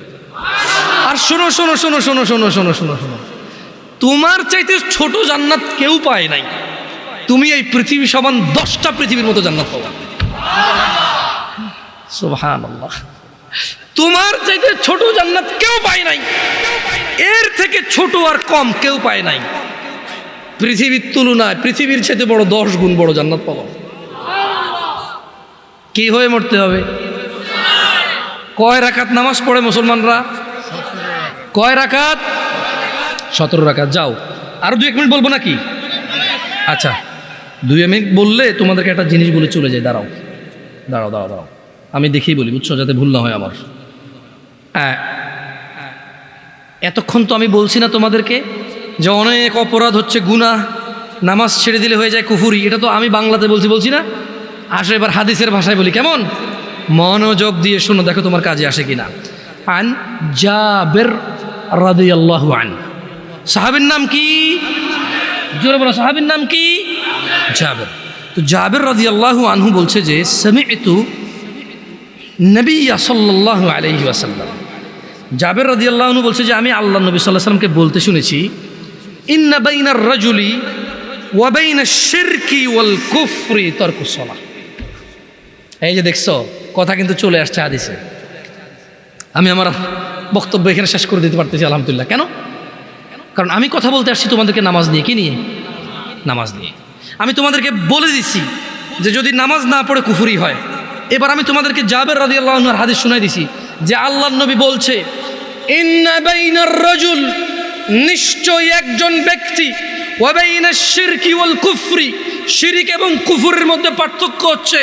আর শোনো শোনো শোনো শোনো শোনো শোনো শোনো শোনো, তোমার চাইতে ছোট জান্নাত কেউ পায় নাই। তুমি এই পৃথিবী সমান 10টা পৃথিবীর মতো জান্নাত পাবা। সুবহানাল্লাহ। তোমার চাইতে ছোট জান্নাত কেউ পায় নাই, এর থেকে ছোট আর কম কেউ পায় নাই। পৃথিবীর তুলনায় পৃথিবীর চাইতে বড় 10 গুণ বড় জান্নাত পাবা। কি হয়ে মরতে হবে? কয় রাকাত নামাজ পড়ে মুসলমানরা? কয় রাকাত? 17 রাকাত। যাও, আরো 2-1 মিনিট বলবো নাকি? আচ্ছা, 2 মিনিট বললে তোমাদেরকে একটা জিনিস বলে চলে যায়। দাঁড়াও দাঁড়াও দাঁড়াও দাঁড়াও, আমি দেখেই বলি, বুঝছো, যাতে ভুল না হয় আমার। এতক্ষণ তো আমি বলছি না তোমাদেরকে যে অনেক অপরাধ হচ্ছে গুনাহ, নামাজ ছেড়ে দিলে হয়ে যায় কুফরি। এটা তো আমি বাংলাতে বলছি না। আসো এবার হাদিসের ভাষায় বলি, কেমন? মনোযোগ দিয়ে শোনো, দেখো তোমার কাজে আসে কিনা। আন জাবের রাদিয়াল্লাহু আনহু, সাহাবীর নাম কি? জোরে বলো, সাহাবীর নাম কি? জাবের। তো জাবের রাদিয়াল্লাহু আনহু বলছে যে সামি'তু নবী সাল্লাল্লাহু আলাইহি ওয়াসাল্লাম, জাবের রাদিয়াল্লাহু আনহু বলছে যে আমি আল্লাহ নবী সাল্লাল্লাহু আলাইহি ওয়াসাল্লামকে বলতে শুনেছি, ইন্না বাইনার রাজুলি ওয়া বাইনাশ শিরকি ওয়াল কুফরি তারকুস সালাহ। এই যে দেখছো, কথা কিন্তু চলে আসছে হাদিসে। আমি আমার বক্তব্য এখানে শেষ করে দিতে পারতেছি আলহামদুলিল্লাহ। কেন? কারণ আমি কথা বলতে আসছি তোমাদেরকে নামাজ নিয়ে। কি নিয়ে? নামাজ নিয়ে। আমি তোমাদেরকে বলে দিচ্ছি যে যদি নামাজ না পড়ে কুফরি হয়। এবার আমি তোমাদেরকে জাবের রাদিয়াল্লাহু আনহুর হাদিস শোনাই দিছি যে আল্লাহর নবী বলছে, ইন্না বাইনার রাজুল, নিশ্চয় একজন ব্যক্তি, ওয়া বাইনাশ শিরকি ওয়াল কুফরি, শিরিক এবং কুফরের মধ্যে পার্থক্য হচ্ছে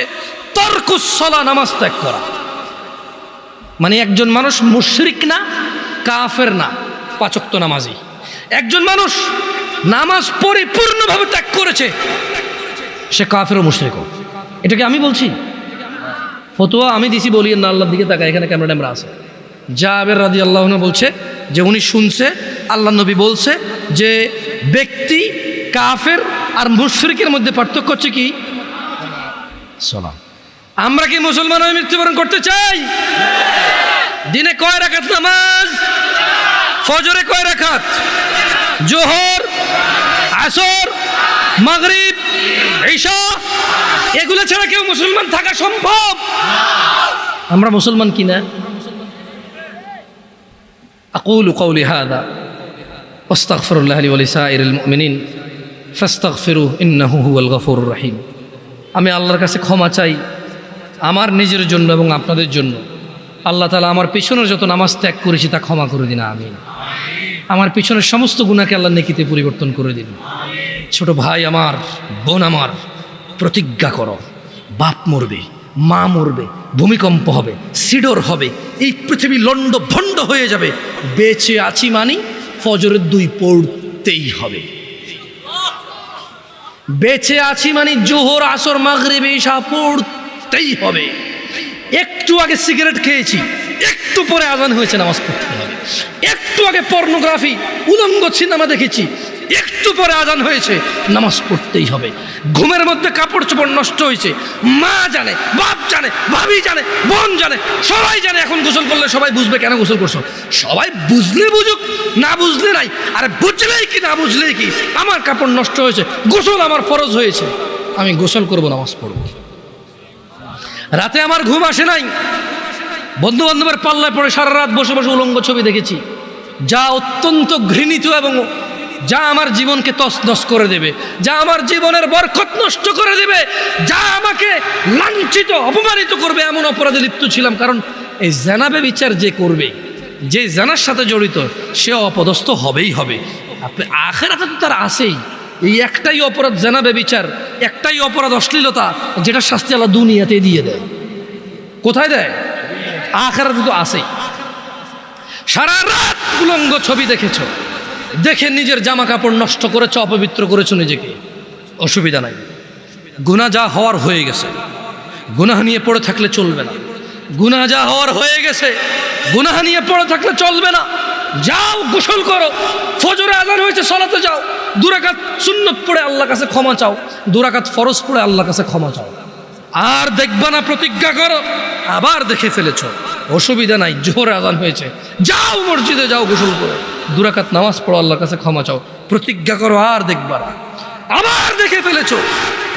তারকুস সালাহ, নামাজ ত্যাগ করা। মানে একজন মানুষ মুশরিক না, কাফের না, 5 ওয়াক্ত নামাজি। একজন মানুষ নামাজ পরিপূর্ণভাবে ত্যাগ করেছে, সে কাফের ও মুশরিক। এটাকে আমি বলছি, ফতোয়া আমি দিছি, বলি না, আল্লাহর দিকে তাকায়, এখানে ক্যামেরা ট্যামেরা আছে। জাবের রাদিয়াল্লাহু আনহু বলছে যে উনি শুনছে আল্লাহ নবী বলছে যে ব্যক্তি কাফের আর মুশরিকের মধ্যে পার্থক্য হচ্ছে কি? সালাম। আমরা কি মুসলমান হয়ে মৃত্যুবরণ করতে চাই? দিনে কয় রাকাত নামাজ? ফজরে কয় রাকাত? জোহর, আসর, মাগরিব, ঈশা, এগুলো ছাড়া কেউ মুসলমান থাকা সম্ভব? আমরা মুসলমান কিনা? আকুলু কওলি হাযা ওয়াস্তাগফিরুল্লাহ লি ওয়া লিসাইরিল মুমিনিন ফাস্তাগফিরুহু ইন্নাহু হুয়াল গফুরুর রহিম। আমি আল্লাহর কাছে ক্ষমা চাই আমার নিজের জন্য এবং আপনাদের জন্য। আল্লাহ তাআলা আমার পিছনের যত নামাজ ত্যাগ করেছি তা ক্ষমা করে দিন, আমিন। আমার পিছনের সমস্ত গুনাহকে আল্লাহ নেকিতে পরিবর্তন করে দিন। ছোট ভাই আমার, বোন আমার, প্রতিজ্ঞা করো, বাপ মরবে, মা মরবে, ভূমিকম্প হবে, সিডর হবে, এই পৃথিবী লন্ড ভণ্ড হয়ে যাবে, বেঁচে আছি মানি ফজরের 2 পড়তেই হবে। বেঁচে আছি মানে জোহর, আসর, মাগরিব, ঈশা পড়তেই হবে। একটু আগে সিগারেট খেয়েছি, একটু পরে আজান হয়েছে, নামাজ পড়তে হবে। একটু আগে পর্নোগ্রাফি, উলঙ্গ সিনেমা দেখেছি, একটু পরে আজান হয়েছে, নামাজ পড়তেই হবে। ঘুমের মধ্যে কাপড় চোপড় নষ্ট হয়েছে, মা জানে, বাপ জানে, ভাবি জানে, বোন জানে, সবাই জানে। এখন গোসল করলে সবাই বুঝবে কেন গোসল করছো। সবাই বুঝলে বুঝুক, না বুঝলে নাই। আরে বুঝলেই কি না বুঝলেই কি, আমার কাপড় নষ্ট হয়েছে, গোসল আমার ফরজ হয়েছে, আমি গোসল করব, নামাজ পড়ব। রাতে আমার ঘুম আসে নাই, বন্ধু বান্ধবের পাল্লায় পড়ে সারা রাত বসে বসে উলঙ্গ ছবি দেখেছি, যা অত্যন্ত ঘৃণিত এবং যা আমার জীবনকে তছনছ করে দেবে, যা আমার জীবনের বরকত নষ্ট করে দেবে, যা আমাকে লাঞ্ছিত অপমানিত করবে, এমন অপরাধে লিপ্ত ছিলাম। কারণ এই জানাবে বিচার যে করবে, যে জানার সাথে জড়িত সে অপদস্থ হবেই হবে। আপনি আখেরাতে তো তার আছেই। এই একটাই অপরাধ জানা বেবিচার, একটাই অপরাধ অশ্লীলতা, যেটা শাস্তি আল্লাহ দুনিয়াতে দিয়ে দেয়। কোথায় দেয়? আখেরাতে তো আছেই। সারা রাত উলঙ্গ ছবি দেখেছো, দেখে নিজের জামা কাপড় নষ্ট করেছো, অপবিত্র করেছো নিজেকে, অসুবিধা নাই। গুনাহ যা হওয়ার হয়ে গেছে, গুনাহ নিয়ে পড়ে থাকলে চলবে না। গুনাহ যা হওয়ার হয়ে গেছে, গুনাহ নিয়ে পড়ে থাকলে চলবে না। যাও গোসল করো, ফজরে আযান হয়েছে সালাতে যাও, 2 রাকাত সুন্নত পড়ে আল্লাহর কাছে ক্ষমা চাও, 2 রাকাত ফরজ পড়ে আল্লাহর কাছে ক্ষমা চাও। আর দেখবা না, প্রতিজ্ঞা করো। আবার দেখে ফেলেছো, অসুবিধা নাই, জোহরে আযান হয়েছে, যাও মসজিদে যাও, গোসল করো, 2 রাকাত নামাজ পড়ো, আল্লাহর কাছে ক্ষমা চাও, প্রতিজ্ঞা করো, আর দেখবা না। আবার দেখে ফেলেছো,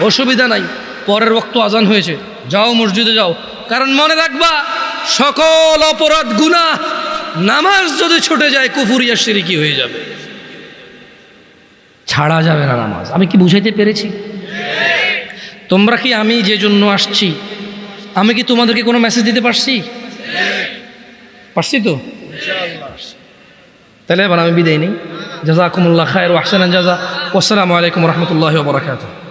অসুবিধা নাই, পরের ওয়াক্ত আযান হয়েছে, যাও মসজিদে যাও। কারণ মনে রাখবা, সকল অপরাধ গুনাহ নামাজ যদি ছুটে যায় কুফরিয়া শিরকি হয়ে যাবে, ছাড়া যাবে না নামাজ। আমি কি বুঝাইতে পেরেছি? তোমরা কি, আমি যে জন্য আসছি, আমি কি তোমাদেরকে কোনো মেসেজ দিতে পারছি? পারছি তো? তাহলে এবার আমি বিদায় নিই। জাযাকুমুল্লাহ খায়র ওয়া আহসানাল জাযা। ওয়াসসালামু আলাইকুম ওয়া রাহমাতুল্লাহি ওয়া বারাকাতুহু।